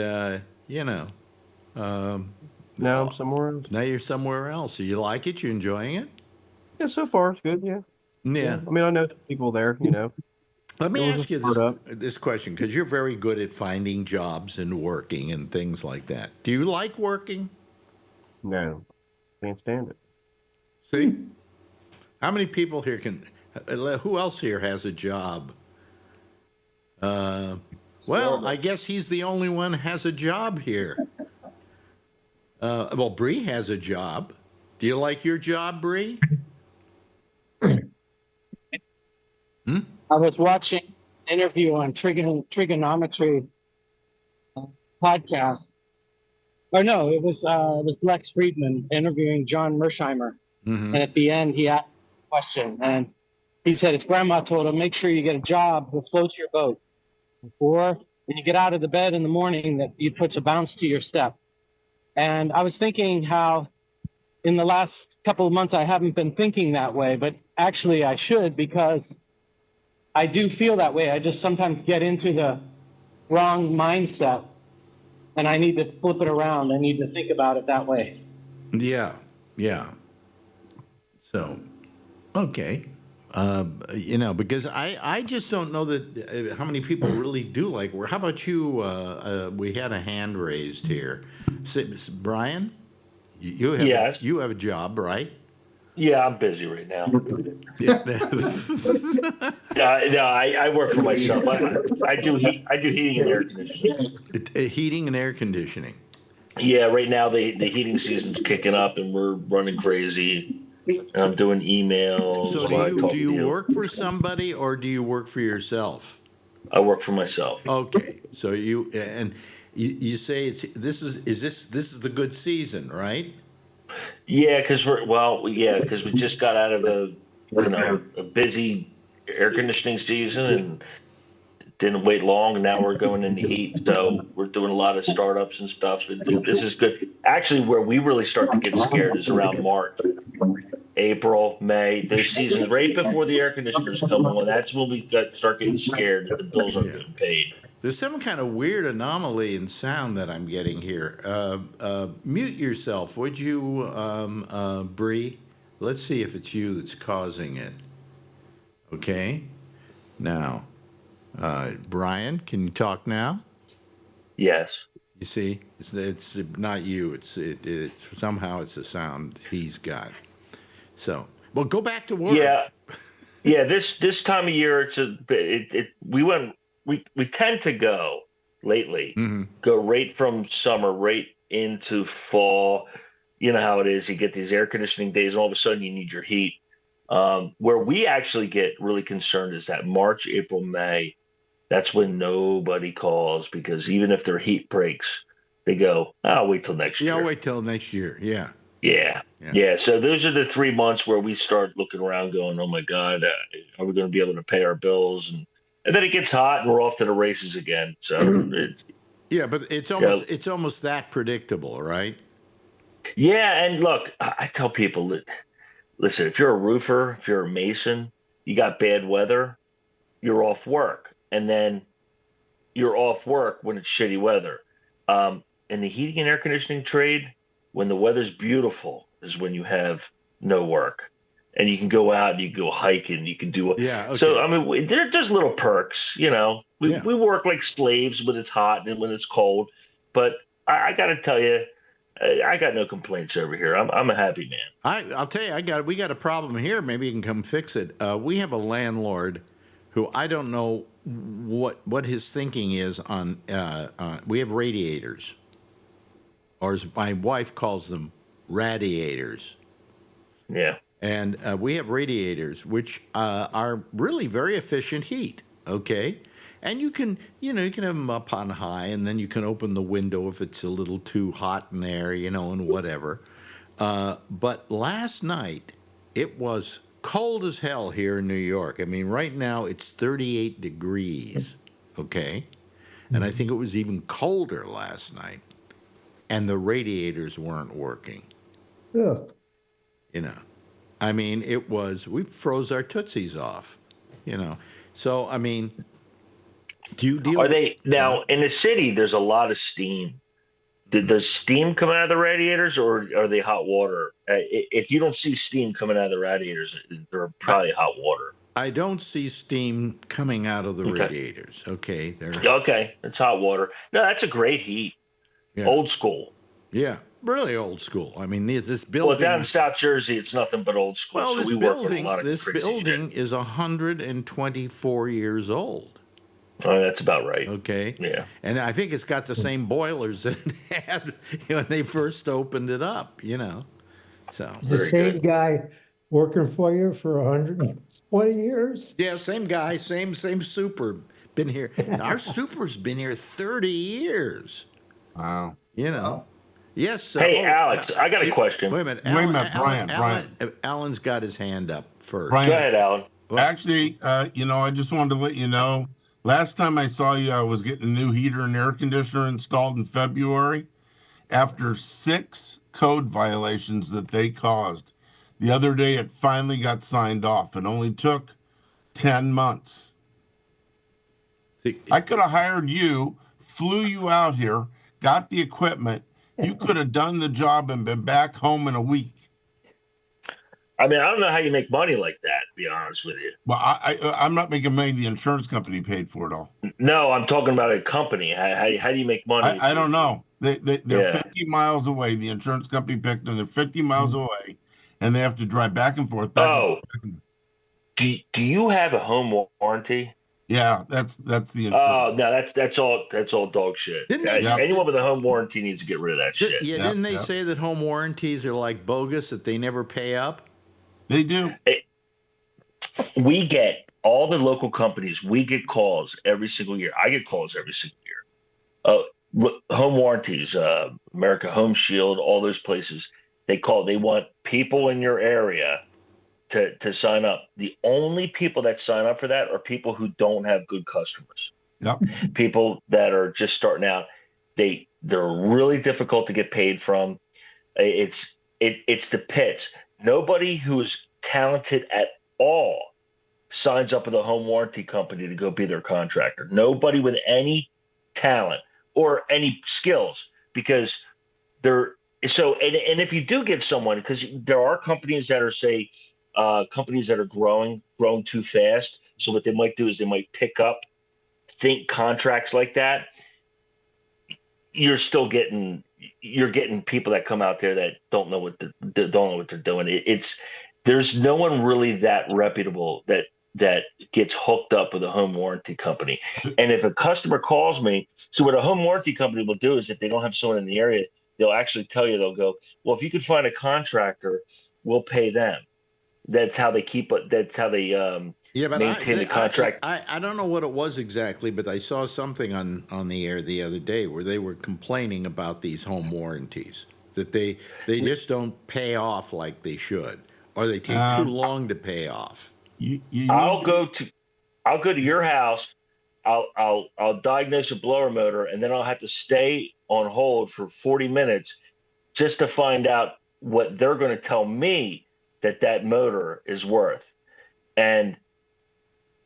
Now I'm somewhere else. Now you're somewhere else. So you like it? You enjoying it? Yeah, so far it's good. Yeah. Yeah. I mean, I know people there. Let me ask you start this question, because you're very good at finding jobs and working and things like that. Do you like working? No, can't stand it. See? How many people here can... who else here has a job? Well, I guess he's the only one who has a job here. Well, Bree has a job. Do you like your job, Bree? I was watching an interview on trigonometry podcast. Or no, it was Lex Friedman interviewing John Mersheimer. Mm-hmm. And at the end, he asked a question. And he said his grandma told him, make sure you get a job that floats your boat. Or when you get out of the bed in the morning, that it puts a bounce to your step. And I was thinking how in the last couple of months, I haven't been thinking that way, but actually I should, because I do feel that way. I just sometimes get into the wrong mindset, and I need to flip it around. I need to think about it that way. Yeah, yeah. So, okay. Because I just don't know that how many people really do like work. How about you? We had a hand raised here. Brian, you have Yes. you have a job, right? Yeah, I'm busy right now. Yeah. No, I work for myself. I do heating and air conditioning. Heating and air conditioning. Yeah, right now the heating season's kicking up and we're running crazy. And I'm doing emails. So do you work for somebody or do you work for yourself? I work for myself. Okay, so you say this is the good season, right? Yeah, because we just got out of a busy air conditioning season and didn't wait long, and now we're going into heat. So we're doing a lot of startups and stuff. And this is good. Actually, where we really start to get scared is around March, April, May. Those seasons right before the air conditioners come on. That's when we start getting scared that the bills aren't getting paid. There's some kind of weird anomaly in sound that I'm getting here. Mute yourself, would you, Bree? Let's see if it's you that's causing it. Okay. Now, Brian, can you talk now? Yes. You see, it's not you. It somehow it's a sound he's got. So, well, go back to work. Yeah. This time of year, we tend to go lately, go right from summer right into fall. You know how it is. You get these air conditioning days, and all of a sudden you need your heat. Where we actually get really concerned is that March, April, May. That's when nobody calls, because even if their heat breaks, they go, "I'll wait till next year." Yeah, I'll wait till next year. Yeah. Yeah. So those are the 3 months where we start looking around, going, "Oh my God, are we going to be able to pay our bills?" And then it gets hot, and we're off to the races again. So but it's almost that predictable, right? Yeah, and look, I tell people that, listen, if you're a roofer, if you're a mason, you got bad weather, you're off work, and then you're off work when it's shitty weather. In the heating and air conditioning trade, when the weather's beautiful is when you have no work, and you can go out and you can go hiking, you can do. Yeah. Okay. So I mean, there's little perks, We work like slaves when it's hot and when it's cold, but I got to tell you, I got no complaints over here. I'm a happy man. I'll tell you, we got a problem here. Maybe you can come fix it. We have a landlord who I don't know what his thinking is on. We have radiators, or as my wife calls them, radiators. Yeah. And we have radiators, which are really very efficient heat. Okay. And you can have them up on high, and then you can open the window if it's a little too hot in there, and whatever. But last night, it was cold as hell here in New York. I mean, right now it's 38 degrees, okay? And I think it was even colder last night. And the radiators weren't working. Yeah. I mean, we froze our tootsies off, So, I mean, do you deal? Are they now in the city? There's a lot of steam. Does steam come out of the radiators, or are they hot water? If you don't see steam coming out of the radiators, they're probably hot water. I don't see steam coming out of the radiators. Okay, okay, it's hot water. No, that's a great heat. Yeah. Old school. Yeah, really old school. I mean, this building. Well, down in South Jersey, it's nothing but old school. Well, so this building is 124 years old. Oh, that's about right. Okay. Yeah. And I think it's got the same boilers that it had when they first opened it up, So The same guy working for you for 120 years? Yeah, same guy, same super. Been here. Our super's been here 30 years. Wow. Yes. Hey, Alex, I got a question. Wait a minute. Brian. Alan's got his hand up first. Brian. Go ahead, Alan. Actually, I just wanted to let you know, last time I saw you, I was getting a new heater and air conditioner installed in February. after 6 code violations that they caused. The other day, it finally got signed off. It only took 10 months. I could have hired you, flew you out here, got the equipment. You could have done the job and been back home in a week. I mean, I don't know how you make money like that, to be honest with you. Well, I'm not making money. The insurance company paid for it all. No, I'm talking about a company. How do you make money? I don't know. They're 50 miles away. The insurance company picked them. They're 50 miles away, and they have to drive back and forth. Do you have a home warranty? Yeah, that's the insurance. Oh no, that's all dog shit. Anyone with a home warranty needs to get rid of that shit. Didn't they say that home warranties are like bogus, that they never pay up? They do. We get all the local companies. We get calls every single year. I get calls every single year. Home warranties, America Home Shield, all those places. They call. They want people in your area to sign up. The only people that sign up for that are people who don't have good customers. Yep. People that are just starting out. They're really difficult to get paid from. It's the pits. Nobody who is talented at all signs up with a home warranty company to go be their contractor. Nobody with any talent or any skills, because they're so. And if you do get someone, because there are companies that are companies that are growing too fast. So what they might do is they might pick up contracts like that. You're getting people that come out there that don't know what they're doing. There's no one really that reputable that gets hooked up with a home warranty company. And if a customer calls me, so what a home warranty company will do is if they don't have someone in the area, they'll actually tell you, they'll go, well, if you could find a contractor, we'll pay them. That's how they keep it. That's how they maintain the contract. I don't know what it was exactly, but I saw something on the air the other day where they were complaining about these home warranties, that they just don't pay off like they should, or they take too long to pay off. I'll go to your house. I'll diagnose a blower motor, and then I'll have to stay on hold for 40 minutes just to find out what they're going to tell me that motor is worth. And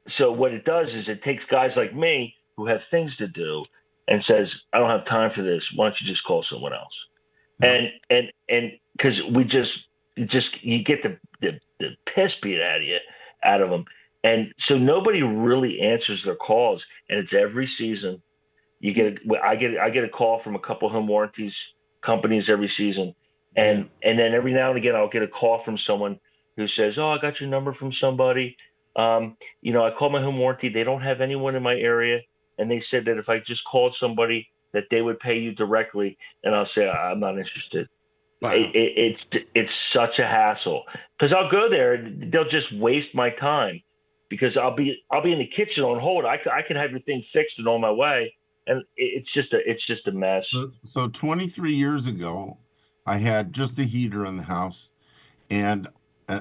so what it does is it takes guys like me who have things to do and says, I don't have time for this. Why don't you just call someone else? And because you get the piss beat out of them. And so nobody really answers their calls, and it's every season. I get a call from a couple home warranties companies every season. And then every now and again, I'll get a call from someone who says, oh, I got your number from somebody. I called my home warranty. They don't have anyone in my area. And they said that if I just called somebody, that they would pay you directly. And I'll say, I'm not interested. Wow. It's such a hassle, because I'll go there and they'll just waste my time, because I'll be in the kitchen on hold. I could have everything fixed and on my way. And it's just a mess. So 23 years ago, I had just a heater in the house and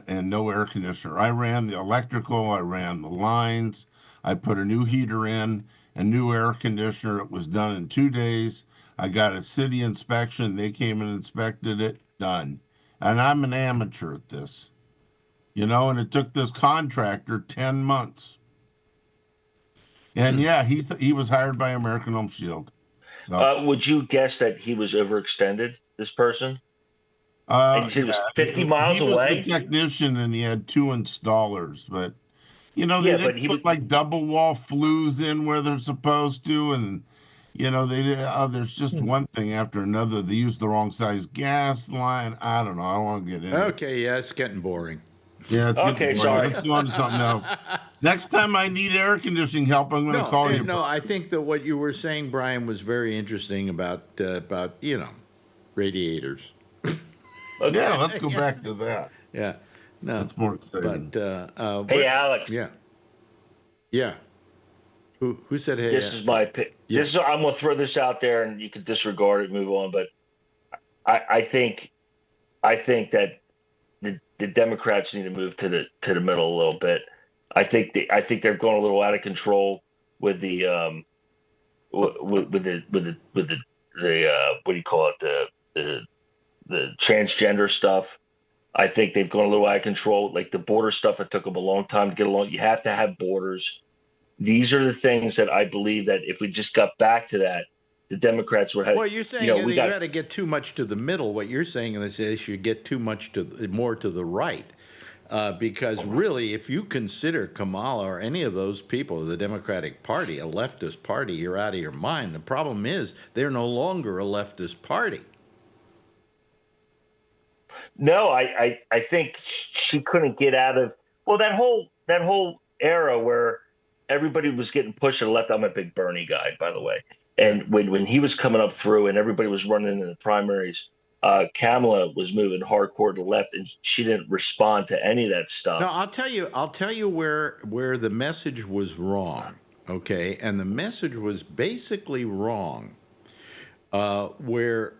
no air conditioner. I ran the electrical, I ran the lines, I put a new heater in, a new air conditioner. It was done in 2 days. I got a city inspection. They came and inspected it, done. And I'm an amateur at this, and it took this contractor 10 months. And yeah, he was hired by American Home Shield. So, would you guess that he was overextended, this person? And you said it was 50 miles away? He was the technician, and he had 2 installers. But, they didn't put like double wall flues in where they're supposed to. And, there's just one thing after another. They used the wrong size gas line. I don't know. I won't get into it. Okay, yeah, it's getting boring. Yeah, it's okay, sorry. Let's go on to something else. Next time I need air conditioning help, I'm going to call you. No, I think that what you were saying, Brian, was very interesting about radiators. Okay. Yeah, let's go back to that. Yeah, no, that's more exciting. But hey, Alex. Yeah. Who said hey? This is my pick. Yeah. I'm going to throw this out there, and you can disregard it, move on. But I think that the Democrats need to move to the middle a little bit. I think they're going a little out of control with the what do you call it, transgender stuff. I think they've gone a little out of control. Like the border stuff, it took them a long time to get along. You have to have borders. These are the things that I believe that if we just got back to that, the Democrats would have. Well, you're saying you got to get too much to the middle. What you're saying is they should get too much more to the right. Because really, if you consider Kamala or any of those people of the Democratic Party a leftist party, you're out of your mind. The problem is they're no longer a leftist party. No, I think she couldn't get out of that whole era where everybody was getting pushed to the left. I'm a big Bernie guy, by the way. And when he was coming up through and everybody was running in the primaries, Kamala was moving hardcore to the left, and she didn't respond to any of that stuff. No, I'll tell you where the message was wrong. Okay, and the message was basically wrong, where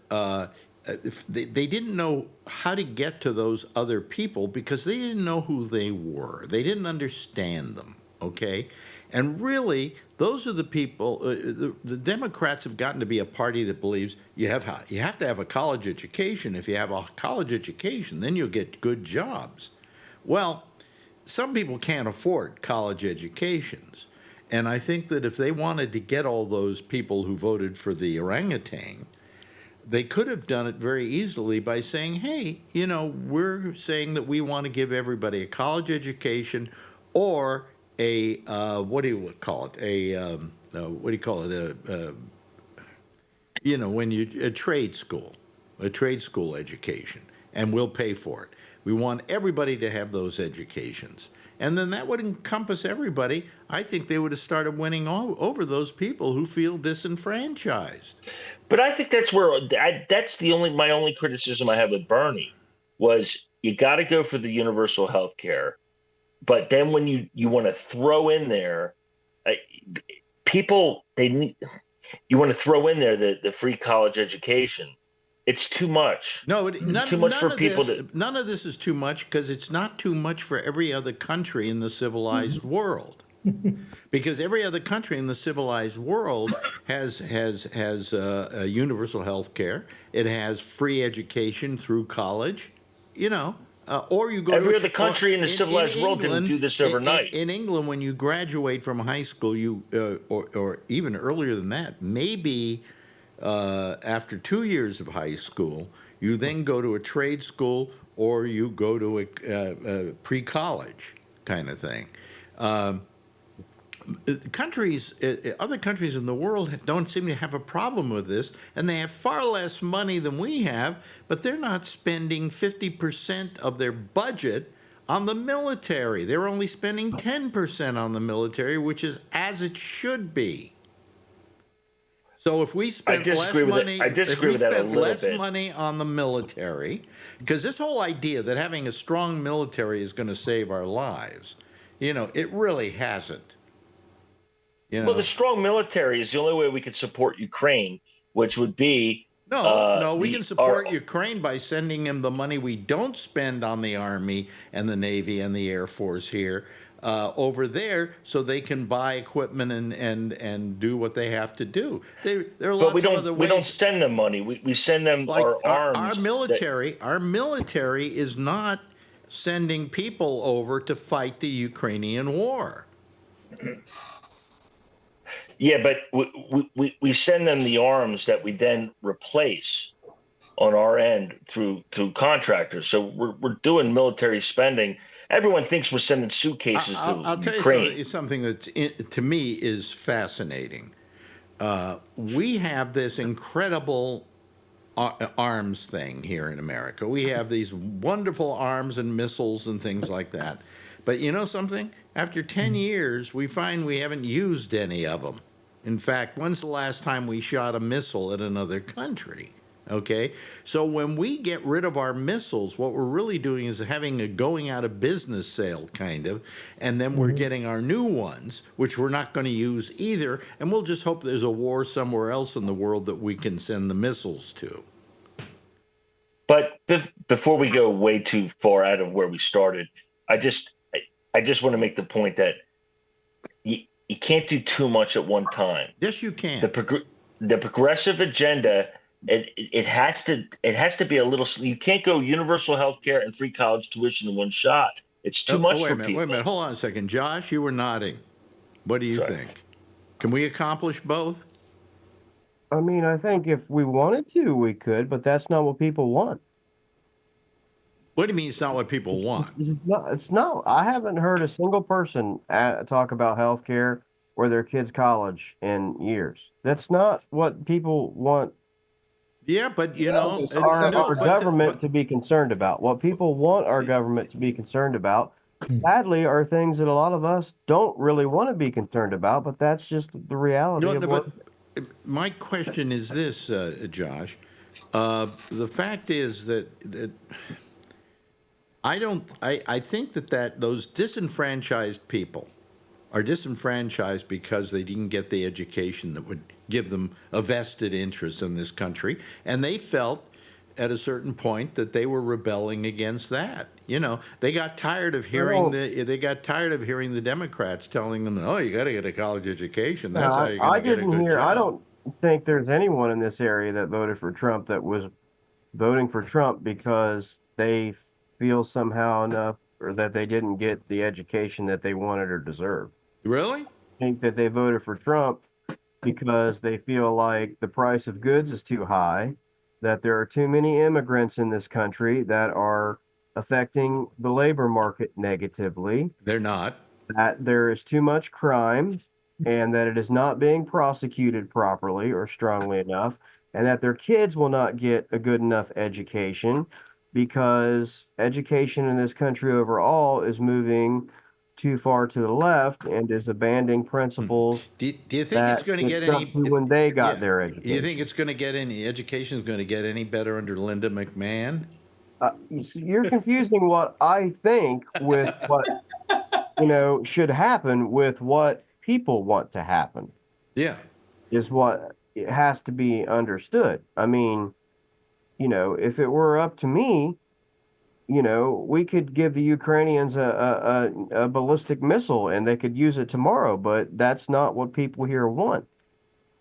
they didn't know how to get to those other people because they didn't know who they were. They didn't understand them. Okay, and really, those are the people. The Democrats have gotten to be a party that believes you have to have a college education. If you have a college education, then you'll get good jobs. Well, some people can't afford college educations, and I think that if they wanted to get all those people who voted for the orangutan, they could have done it very easily by saying, "Hey, we're saying that we want to give everybody a college education, or a what do you call it? A trade school education, and we'll pay for it. We want everybody to have those educations, and then that would encompass everybody. I think they would have started winning over those people who feel disenfranchised." But I think that's where that's my only criticism I have with Bernie was you got to go for the universal health care. But then when you want to throw in there, you want to throw in there the free college education. It's too much. No, too much for people. None of this is too much because it's not too much for every other country in the civilized world. Because every other country in the civilized world has universal health care. It has free education through college. Or you go every other country in the civilized world didn't do this overnight. In England, when you graduate from high school, or even earlier than that, maybe after 2 years of high school, you then go to a trade school or you go to a pre-college kind of thing. Other countries in the world don't seem to have a problem with this, and they have far less money than we have, but they're not spending 50% of their budget on the military. They're only spending 10% on the military, which is as it should be. So if we spend less money on the military, because this whole idea that having a strong military is going to save our lives, it really hasn't. Well, the strong military is the only way we could support Ukraine, which would be we can support Ukraine by sending them the money we don't spend on the Army and the Navy and the Air Force here over there, so they can buy equipment and do what they have to do. There are lots of other ways. We don't send them money. We send them our arms. Our military is not sending people over to fight the Ukrainian war. Yeah, but we send them the arms that we then replace on our end through contractors. So we're doing military spending. Everyone thinks we're sending suitcases to Ukraine. I'll tell you something that to me is fascinating. We have this incredible arms thing here in America. We have these wonderful arms and missiles and things like that. But you know something? After 10 years, we find we haven't used any of them. In fact, when's the last time we shot a missile at another country? Okay? So when we get rid of our missiles, what we're really doing is having a going out of business sale, kind of, and then we're getting our new ones, which we're not going to use either, and we'll just hope there's a war somewhere else in the world that we can send the missiles to. But before we go way too far out of where we started, I just want to make the point that you can't do too much at one time. Yes, you can. The progressive agenda it has to be a little. You can't go universal health care and free college tuition in one shot. It's too much wait for a minute, people. wait a minute. Hold on a second. Josh, you were nodding. What do you Sorry. think? Can we accomplish both? I mean, I think if we wanted to, we could, but that's not what people want. What do you mean it's not what people want? It's not. I haven't heard a single person talk about healthcare or their kids' college in years. That's not what people want Yeah, but you know, our government to be concerned about. What people want our government to be concerned about, sadly, are things that a lot of us don't really want to be concerned about, but that's just the reality of what. But my question is this, Josh. The fact is that I think that those disenfranchised people are disenfranchised because they didn't get the education that would give them a vested interest in this country, and they felt at a certain point that they were rebelling against that. You know, they got tired of hearing the Democrats telling them, "Oh, you got to get a college education. That's how you're going to get a good job." I don't think there's anyone in this area that voted for Trump that was voting for Trump because they feel somehow enough or that they didn't get the education that they wanted or deserved. Really? I think that they voted for Trump because they feel like the price of goods is too high, that there are too many immigrants in this country that are affecting the labor market negatively. They're not. That there is too much crime and that it is not being prosecuted properly or strongly enough, and that their kids will not get a good enough education because education in this country overall is moving too far to the left and is abandoning principles. Do you think it's going to get any when they got their education? Do you think it's going to get any education is going to get any better under Linda McMahon? You're confusing what I think with what should happen with what people want to happen. Yeah, is what it has to be understood. I mean, if it were up to me, we could give the Ukrainians a ballistic missile and they could use it tomorrow, but that's not what people here want,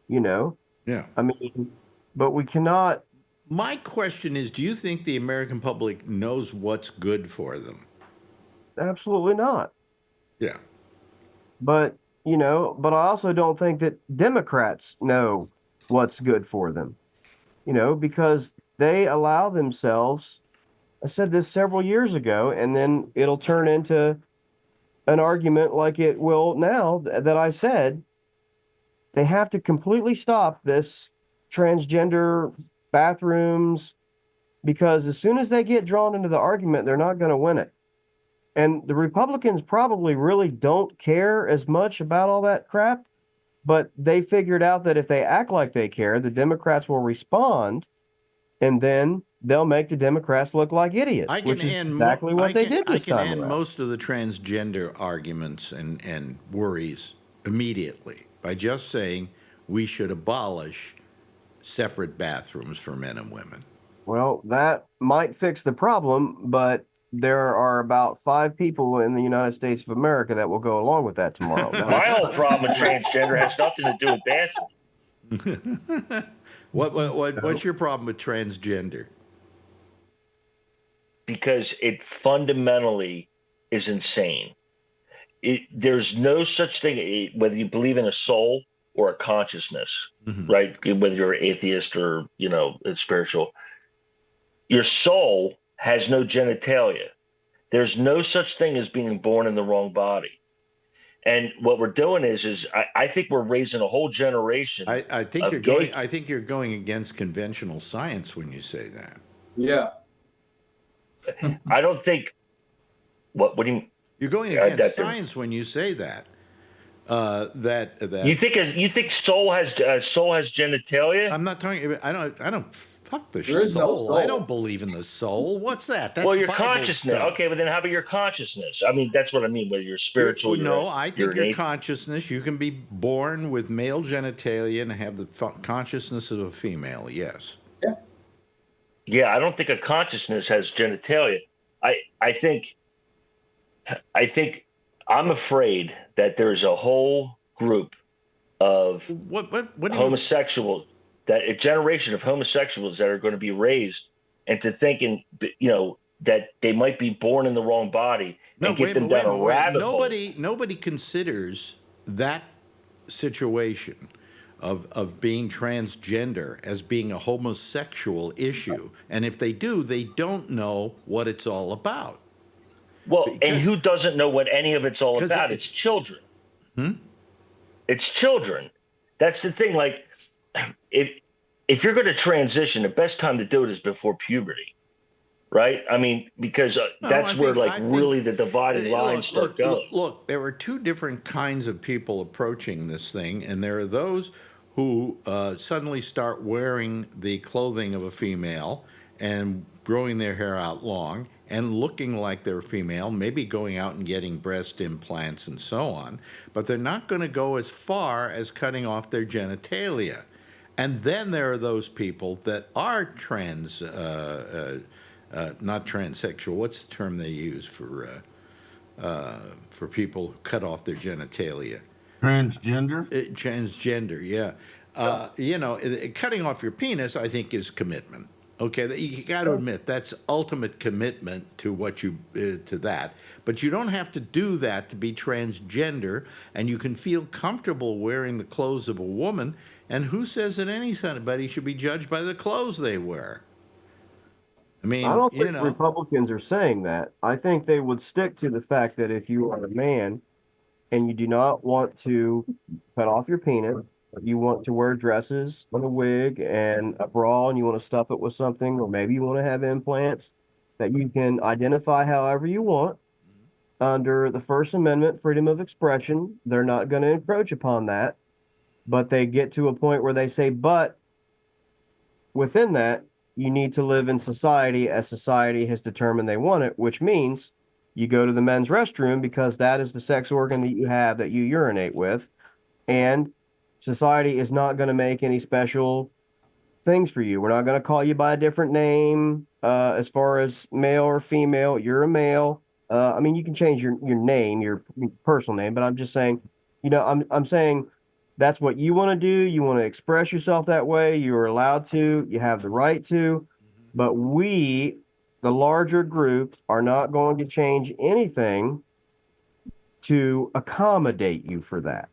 Yeah. I mean, but we cannot. My question is, do you think the American public knows what's good for them? Absolutely not. Yeah. But, but I also don't think that Democrats know what's good for them, because they allow themselves. I said this several years ago, and then it'll turn into an argument like it will now that I said they have to completely stop this transgender bathrooms because as soon as they get drawn into the argument, they're not going to win it. And the Republicans probably really don't care as much about all that crap, but they figured out that if they act like they care, the Democrats will respond, and then they'll make the Democrats look like idiots, which is exactly what they did this time around. I can end most of the transgender arguments and worries immediately by just saying we should abolish separate bathrooms for men and women. Well, that might fix the problem, but there are about 5 people in the United States of America that will go along with that tomorrow. My whole problem with transgender has nothing to do with bathrooms. What's your problem with transgender? Because it fundamentally is insane. There's no such thing, whether you believe in a soul or a consciousness, right? Whether you're an atheist or, spiritual, your soul has no genitalia. There's no such thing as being born in the wrong body. And what we're doing is I think we're raising a whole generation. I think you're going against conventional science when you say that. Yeah. I don't think. What do you mean? You're going against science when you say that. You think soul has genitalia? I'm not talking about. I don't. Fuck the There is no soul. soul. I don't believe in the soul. What's that? That's your Bible consciousness. stuff. Okay, but then how about your consciousness? I mean, that's what I mean. Whether you're spiritual, I think your consciousness. You can be born with male genitalia and have the consciousness of a female. Yes. Yeah, I don't think a consciousness has genitalia. I think I'm afraid that there's a whole group of what homosexuals. that a generation of homosexuals that are going to be raised into thinking, that they might be born in the wrong body and get them down a rabbit hole. Nobody considers that situation of being transgender as being a homosexual issue. And if they do, they don't know what it's all about. Well, and who doesn't know what any of it's all about? It's children. It's children. That's the thing. Like, if you're going to transition, the best time to do it is before puberty, right? I mean, because that's where really the dividing lines start going. Look, there are two different kinds of people approaching this thing, and there are those who suddenly start wearing the clothing of a female and growing their hair out long and looking like they're female, maybe going out and getting breast implants and so on, but they're not going to go as far as cutting off their genitalia. And then there are those people that are not transsexual. What's the term they use for people who cut off their genitalia? Transgender? Transgender, yeah. Cutting off your penis, I think, is commitment. Okay, you got to admit that's ultimate commitment to what you to that. But you don't have to do that to be transgender, and you can feel comfortable wearing the clothes of a woman. And who says that anybody should be judged by the clothes they wear? I mean, I don't think Republicans are saying that. I think they would stick to the fact that if you are a man and you do not want to cut off your penis, you want to wear dresses and a wig and a bra, and you want to stuff it with something, or maybe you want to have implants, that you can identify however you want under the First Amendment, freedom of expression. They're not going to encroach upon that, but they get to a point where they say, but within that, you need to live in society as society has determined they want it, which means you go to the men's restroom because that is the sex organ that you have that you urinate with, and society is not going to make any special things for you. We're not going to call you by a different name as far as male or female. You're a male. I mean, you can change your name, your personal name, but I'm just saying, I'm saying that's what you want to do. You want to express yourself that way. You're allowed to. You have the right to. But we, the larger group, are not going to change anything to accommodate you for that.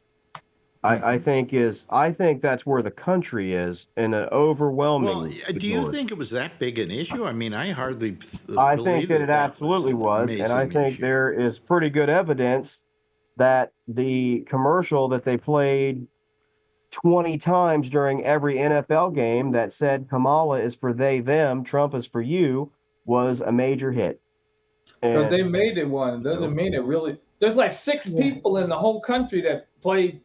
I think that's where the country is in an overwhelming. Well, do you think it was that big an issue? I mean, I hardly. I think that it absolutely was, and I think there is pretty good evidence that the commercial that they played 20 times during every NFL game that said Kamala is for they them, Trump is for you, was a major hit. Because they made it one. Doesn't mean it really. There's like 6 people in the whole country that play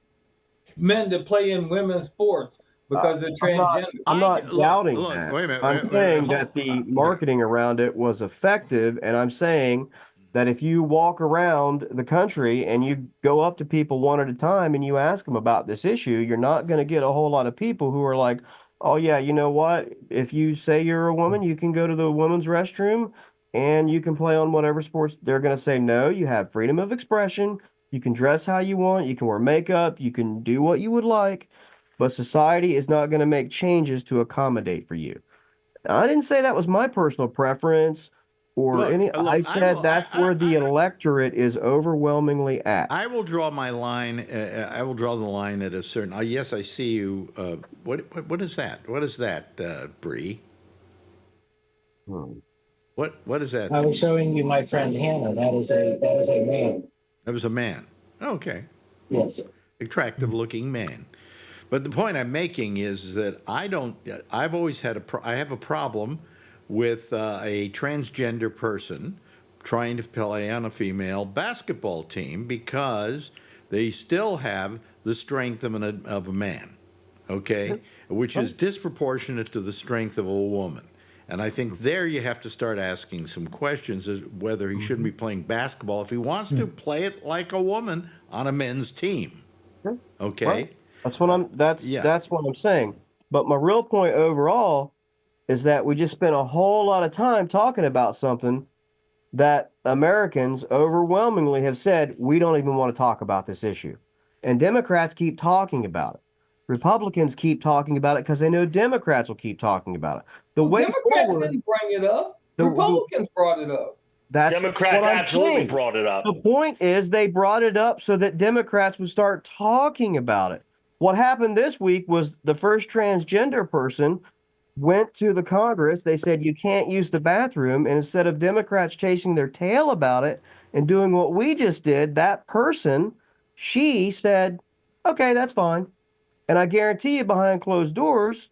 men that play in women's sports because they're transgender. I'm not doubting that. Wait a minute. I'm saying that the marketing around it was effective, and I'm saying that if you walk around the country and you go up to people one at a time and you ask them about this issue, you're not going to get a whole lot of people who are like, oh yeah, you know what? If you say you're a woman, you can go to the women's restroom and you can play on whatever sports. They're going to say, no, you have freedom of expression. You can dress how you want. You can wear makeup. You can do what you would like. But society is not going to make changes to accommodate for you. Now, I didn't say that was my personal preference or I said that's where the electorate is overwhelmingly at. I will draw my line. I will draw the line at a certain. Yes, I see you. What is that? What is that, Bree? What is that? I was showing you my friend Hannah. That is a man. That was a man. Okay. Yes. Attractive-looking man. But the point I'm making is that I've always had I have a problem with a transgender person trying to play on a female basketball team because they still have the strength of a man, okay, which is disproportionate to the strength of a woman. And I think there you have to start asking some questions as whether he shouldn't be playing basketball. If he wants to, play it like a woman on a men's team. Okay? Right. That's what I'm saying. But my real point overall is that we just spent a whole lot of time talking about something that Americans overwhelmingly have said we don't even want to talk about this issue. And Democrats keep talking about it. Republicans keep talking about it because they know Democrats will keep talking about it. The Well, way Democrats forward, didn't bring it up. the- Republicans brought it up. that's Democrats what I'm absolutely saying. brought it up. The point is they brought it up so that Democrats would start talking about it. What happened this week was the first transgender person went to the Congress. They said you can't use the bathroom. And instead of Democrats chasing their tail about it and doing what we just did, that person, she said, okay, that's fine. And I guarantee you behind closed doors,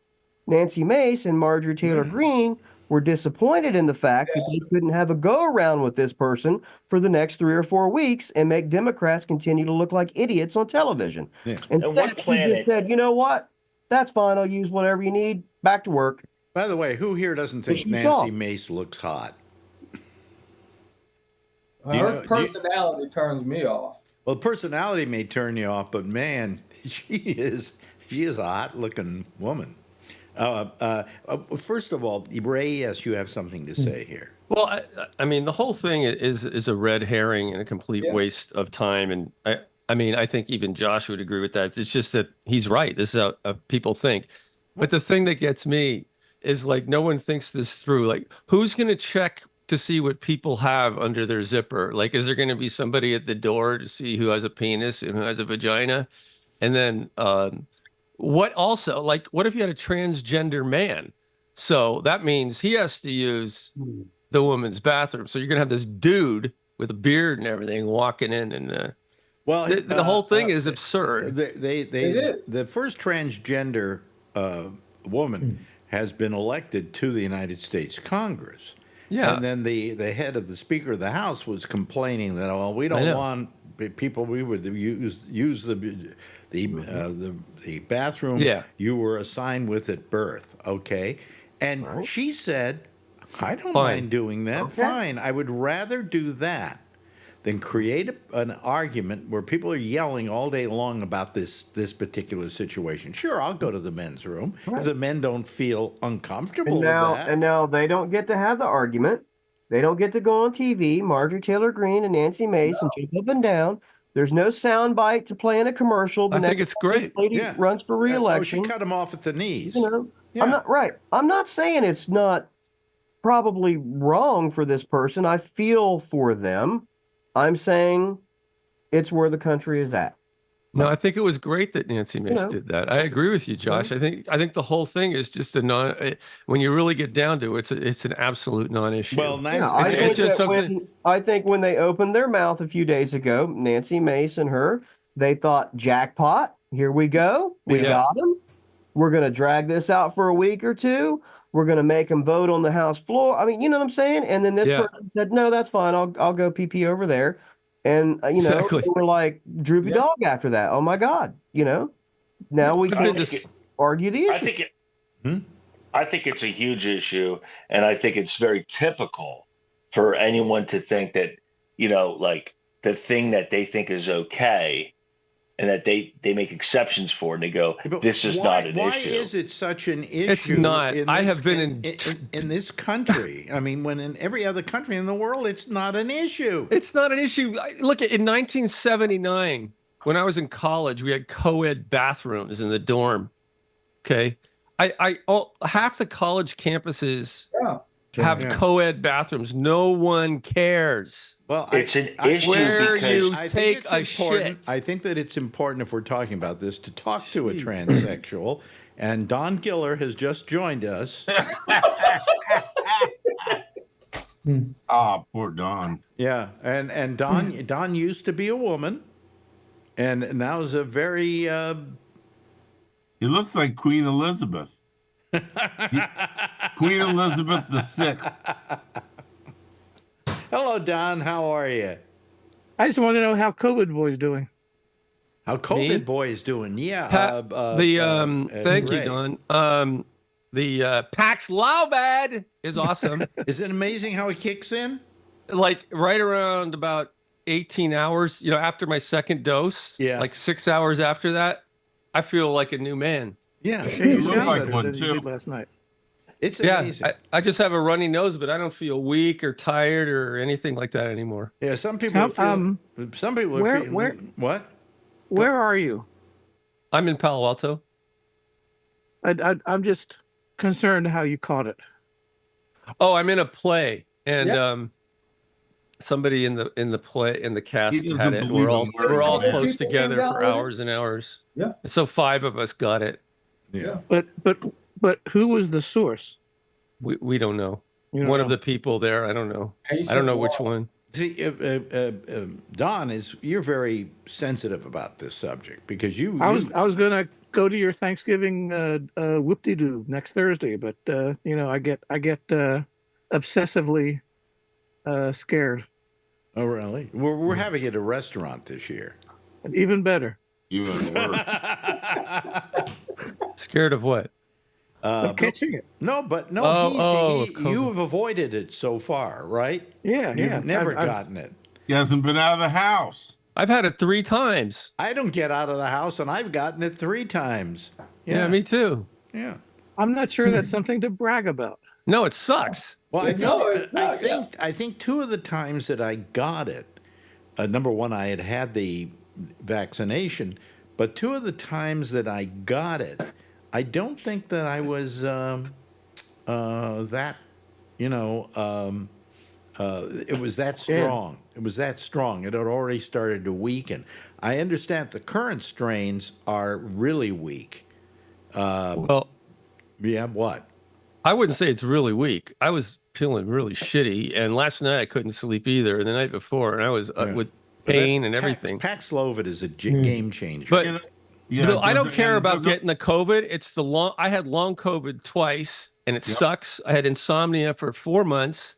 Nancy Mace and Marjorie Taylor Greene were disappointed in the fact that they couldn't have a go around with this person for the next 3 or 4 weeks and make Democrats continue to look like idiots on television. Yeah. And one Instead, she planet- just said, you know what? That's fine. I'll use whatever you need. Back to work. By the way, who here doesn't think Which you Nancy saw. Mace looks hot? Her personality turns me off. Well, personality may turn you off, but man, she is a hot-looking woman. First of all, Ray, yes, you have something to say here. Well, I mean, the whole thing is a red herring and a complete waste of time. And I mean, I think even Josh would agree with that. It's just that he's right. This is how people think. But the thing that gets me is like no one thinks this through. Like, who's going to check to see what people have under their zipper? Like, is there going to be somebody at the door to see who has a penis and who has a vagina? And then what also, like, what if you had a transgender man? So that means he has to use the woman's bathroom. So you're going to have this dude with a beard and everything walking in. And well, the whole thing is absurd. The first transgender woman has been elected to the United States Congress. Yeah. And then the head of the Speaker of the House was complaining that, well, we don't want people, we would use the bathroom you were assigned with at birth, okay? And she said, I don't mind doing that, fine. I would rather do that than create an argument where people are yelling all day long about this particular situation. Sure, I'll go to the men's room if the men don't feel uncomfortable with that. And now they don't get to have the argument. They don't get to go on TV, Marjorie Taylor Greene and Nancy Mace, and jump up and down. There's no sound bite to play in a commercial. I think it's great. Lady runs for re-election. Oh, she cut him off at the knees. You know, I'm not right. I'm not saying it's not probably wrong for this person. I feel for them. I'm saying it's where the country is at. No, I think it was great that Nancy Mace did that. I agree with you, Josh. I think the whole thing is just when you really get down to it, it's an absolute non-issue. Well, I think when they opened their mouth a few days ago, Nancy Mace and her, they thought, jackpot, here we go. We got them. We're going to drag this out for a week or two. We're going to make them vote on the House floor. I mean, you know what I'm saying? And then this person said, no, that's fine. I'll go pee over there. And, we're like droopy dog after that. Oh, my God. Now we can just argue the issue. I think it's a huge issue. And I think it's very typical for anyone to think that, like the thing that they think is okay and that they make exceptions for, and they go, this is not an issue. Why is it such an issue? It's not. I have been in this country. I mean, when in every other country in the world, it's not an issue. It's not an issue. Look, in 1979, when I was in college, we had co-ed bathrooms in the dorm. Okay, half the college campuses have co-ed bathrooms. No one cares. Well, it's an issue where because you I take think a it's important. shit. I think that it's important if we're talking about this to talk to a transsexual. And Don Giller has just joined us. Poor Don. Yeah, and Don used to be a woman, and now is a very. He looks like Queen Elizabeth. Queen Elizabeth VI. Hello, Don. How are you? I just want to know how COVID boy's doing. How COVID boy is doing? Yeah. Thank you, Don. The Pax Laubad is awesome. Is it amazing how it kicks in? Like right around about 18 hours, after my second dose. Yeah. Like 6 hours after that, I feel like a new man. Yeah. You look like one too. Last night. It's amazing. I just have a runny nose, but I don't feel weak or tired or anything like that anymore. Yeah, some people some people are feeling, what? Where are you? I'm in Palo Alto. I'm just concerned how you caught it. Oh, I'm in a play, and Yep. somebody in the cast He doesn't had it. believe in wearing We're a all mask. close People came together down for with it. hours and hours. Yeah. So 5 of us got it. Yeah. But who was the source? We don't know. You don't One know. of the people there. I don't know. I Patient don't know which one. one. See, Don, you're very sensitive about this subject because I was gonna go to your Thanksgiving whoop-de-doo next Thursday, but I get obsessively scared. Oh, really? We're having it at a restaurant this year. Even better. Even worse. Scared of what? Of catching it. No, but no, COVID. you have avoided it so far, right? Yeah, You've yeah. never I've- gotten it. He hasn't been out of the house. I've had it 3 times. I don't get out of the house, and I've gotten it 3 times. Yeah, me too. Yeah. I'm not sure that's something to brag about. No, it sucks. Well, It's not, yeah. I think 2 of the times that I got it, number one, I had the vaccination, but 2 of the times that I got it, I don't think that I was that, it was that strong. It was that strong. It had already started to weaken. I understand the current strains are really weak. Well, Yeah, what? I wouldn't say it's really weak. I was feeling really shitty, and last night I couldn't sleep either, and the night before, and I was with pain and everything. Paxlovid is a game changer. But Yeah, Bill, it I don't doesn't- care and it about doesn't- getting the COVID. It's the long. I had long COVID twice, and it sucks. I had insomnia for 4 months,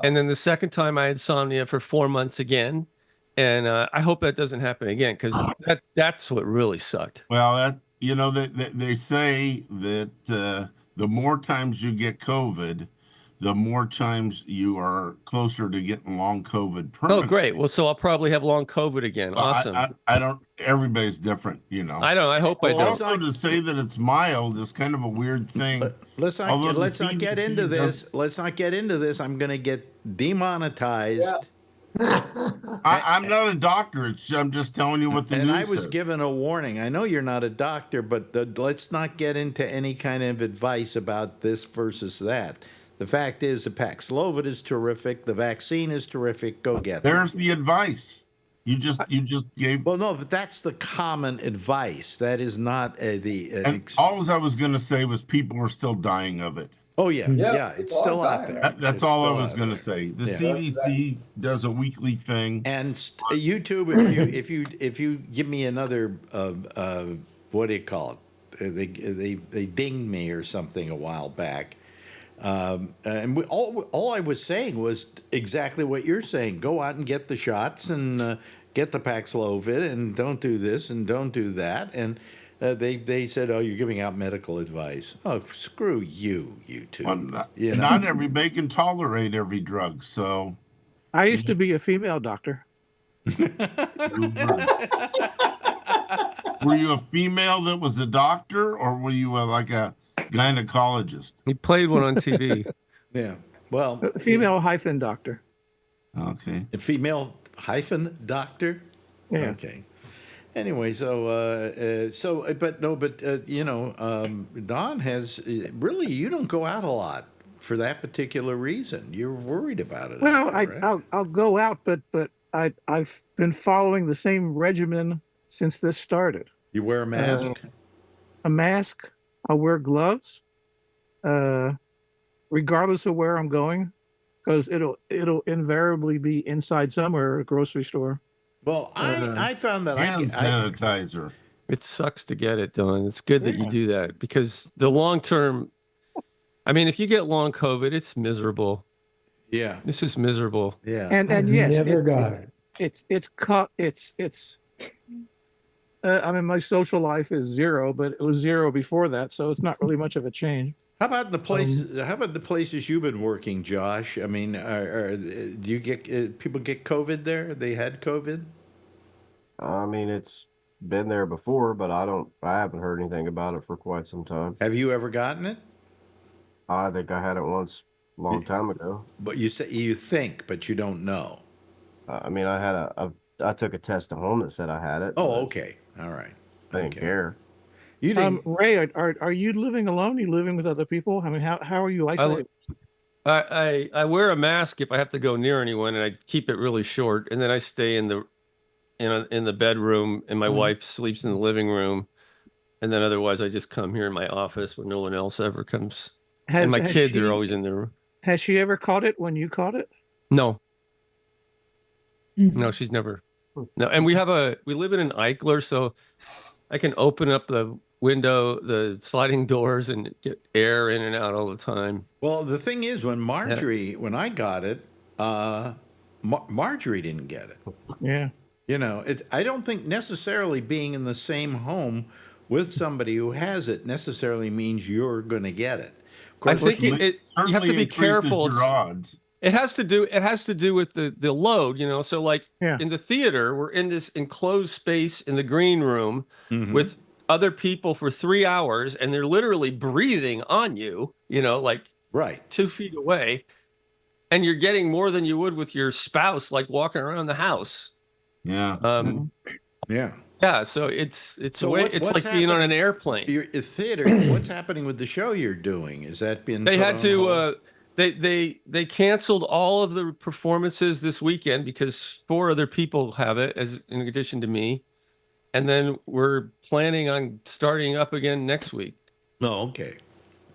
and then the second time I had insomnia for 4 months again. And I hope that doesn't happen again because that's what really sucked. Well, they say that the more times you get COVID, the more times you are closer to getting long COVID permanently. Oh, great. Well, so I'll probably have long COVID again. Well, Awesome. I don't. Everybody's different, I don't. I hope I don't. Also, to say that it's mild is kind of a weird thing. Let's not get into this. Let's not get into this. I'm going to get demonetized. I'm not a doctor. I'm just telling you what the And news I was says. given a warning. I know you're not a doctor, but let's not get into any kind of advice about this versus that. The fact is, the Paxlovid is terrific. The vaccine is terrific. Go get it. There's the advice. You just gave. Well, no, but that's the common advice. That is not All I was going to say was people are still dying of it. Oh yeah, it's still out there. That's It's all I still was out going to there. say. The Yeah. CDC does a weekly thing. And YouTube, if you give me another, what do you call it? They dinged me or something a while back. And all I was saying was exactly what you're saying. Go out and get the shots and get the Paxlovid and don't do this and don't do that. And they said, "Oh, you're giving out medical advice." Oh, screw you, YouTube. Well, not everybody can tolerate every drug, so. I used to be a female doctor. Were you a female that was a doctor, or were you like a gynecologist? He played one on TV. Yeah. Well, Female hyphen doctor. Okay. A female hyphen doctor. Yeah. Okay. Anyway, Don has really. You don't go out a lot for that particular reason. You're worried about it. Well, right? I'll go out, but I've been following the same regimen since this started. You wear a mask. A mask. I'll wear gloves, regardless of where I'm going, because it'll invariably be inside somewhere, a grocery store. Well, I found that Hand sanitizer. It sucks to get it done. It's good that you do that because the long term. I mean, if you get long COVID, it's miserable. Yeah, it's just miserable. Yeah, and yes, never got it. It's. I mean, my social life is 0, but it was 0 before that, so it's not really much of a change. How about the places? How about the places you've been working, Josh? I mean, do you get people get COVID there? They had COVID. I mean, it's been there before, but I haven't heard anything about it for quite some time. Have you ever gotten it? I think I had it once a long time ago. But you say you think, but you don't know. I mean, I took a test at home that said I had it. Oh, okay, all right. I didn't care. You didn't. Ray, are you living alone? Are you living with other people? I mean, how are you isolated? I wear a mask if I have to go near anyone, and I keep it really short. And then I stay in the bedroom, and my wife sleeps in the living room. And then otherwise, I just come here in my office when no one else ever comes. And my kids are always in the room. Has she ever caught it when you caught it? No. No, she's never. No, and we live in an Eichler, so I can open up the window, the sliding doors, and get air in and out all the time. Well, the thing is, when I got it, Marjorie didn't get it. Yeah. You know, I don't think necessarily being in the same home with somebody who has it necessarily means you're going to get it. Of course, I think you have to be careful. It has to do with the load, you know. So like in the theater, we're in this enclosed space in the green room with other people for 3 hours, and they're literally breathing on you, you know, like 2 feet away, and you're getting more than you would with your spouse, like walking around the house. Yeah. Yeah. So it's like being on an airplane. Your theater. What's happening with the show you're doing? Is that been? They had to. They canceled all of the performances this weekend because 4 other people have it, as in addition to me, and then we're planning on starting up again next week. Oh, okay.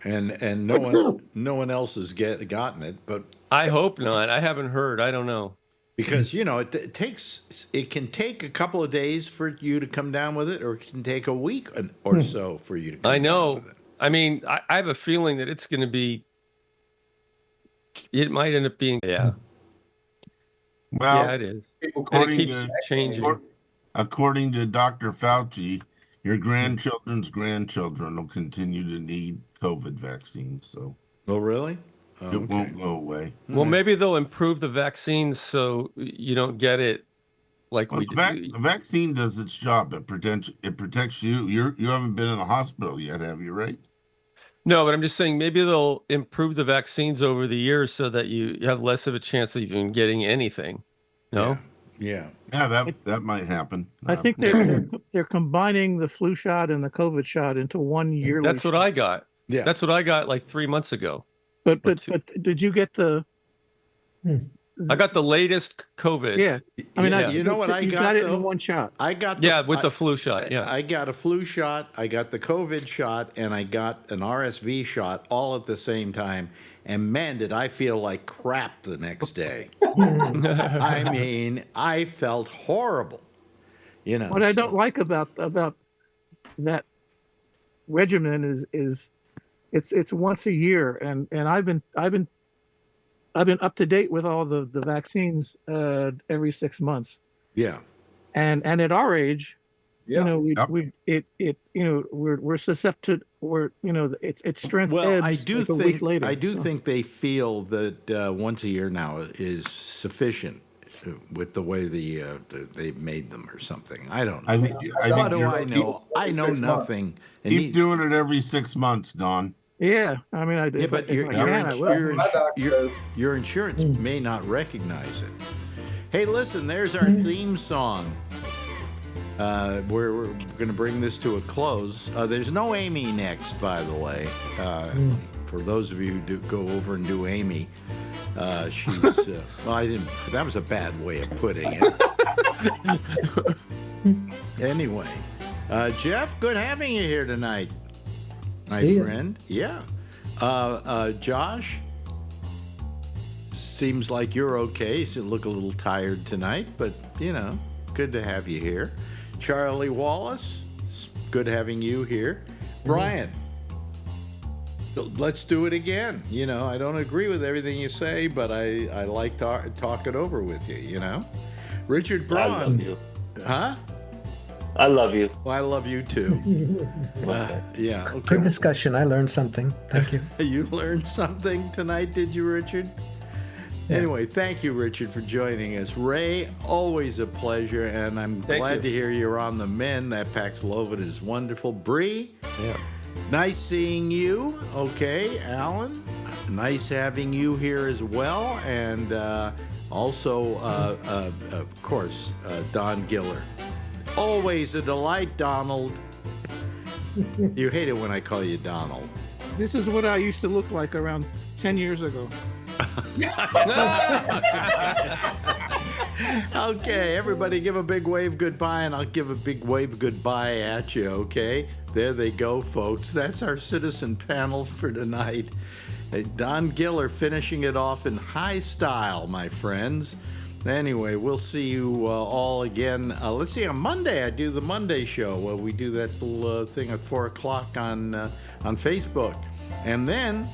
And no one else has gotten it, but I hope not. I haven't heard. I don't know. Because, you know, it can take a couple of days for you to come down with it, or it can take a week or so for you to come down with it. I mean, I have a feeling that it's going to be, it might end up being, Well, yeah, it is. And it keeps changing. According to Dr. Fauci, your grandchildren's grandchildren will continue to need COVID vaccines. So. Oh, really? Oh, it won't go away. Well, maybe they'll improve the vaccines so you don't get it like we do. The vaccine does its job. It protects you. You haven't been in the hospital yet, have you? Right? No, but I'm just saying maybe they'll improve the vaccines over the years so that you have less of a chance of even getting anything. No? Yeah. That might happen. I think they're combining the flu shot and the COVID shot into one yearly. That's what I got. Yeah. That's what I got like 3 months ago. But did you get the? I got the latest COVID. Yeah, I mean, you know what I got? You got it in one shot. I got with the flu shot. Yeah, I got a flu shot. I got the COVID shot, and I got an RSV shot all at the same time. And man, did I feel like crap the next day. I mean, I felt horrible. You know. What I don't like about that regimen is it's once a year, and I've been up to date with all the vaccines every 6 months. Yeah. And at our age, you know, we're susceptible. It's strength. Well, I do think a week later, I do think they feel that once a year now is sufficient with the way they've made them or something. I don't know. What do I know? I know nothing. Keep doing it every 6 months, Don. Yeah, I mean, I do. Yeah, but your insurance may not recognize it. Hey, listen, there's our theme song. We're going to bring this to a close. There's no Amy next, by the way. For those of you who do go over and do Amy, she's well, I didn't. That was a bad way of putting it. Anyway, Jeff, good having you here tonight, my friend. Yeah. Josh, seems like you're okay. You look a little tired tonight, but you know, good to have you here. Charlie Wallace, it's good having you here. Brian, let's do it again. You know, I don't agree with everything you say, but I like to talk it over with you, you know. Richard Braun. I love you. Huh? I love you. Well, I love you too. Yeah. Okay. Good discussion. I learned something. Thank you. You learned something tonight, did you, Richard? Anyway, thank you, Richard, for joining us. Ray, always a pleasure, and I'm glad to hear you're on the men. That Paxlovid is wonderful. Bree, nice seeing you. Okay, Alan, nice having you here as well. And also, of course, Don Giller. Always a delight, Donald. You hate it when I call you Donald. This is what I used to look like around 10 years ago. Okay, everybody give a big wave goodbye, and I'll give a big wave goodbye at you, okay? There they go, folks. That's our citizen panel for tonight. Don Giller finishing it off in high style, my friends. Anyway, we'll see you all again. Let's see, on Monday, I do the Monday show. We do that little thing at 4 o'clock on Facebook. And then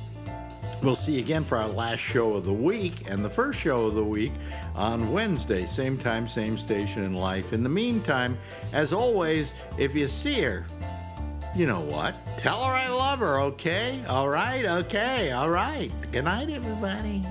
we'll see you again for our last show of the week and the first show of the week on Wednesday. Same time, same station in life. In the meantime, as always, if you see her, you know what? Tell her I love her, okay? All right, okay, all right. Good night, everybody.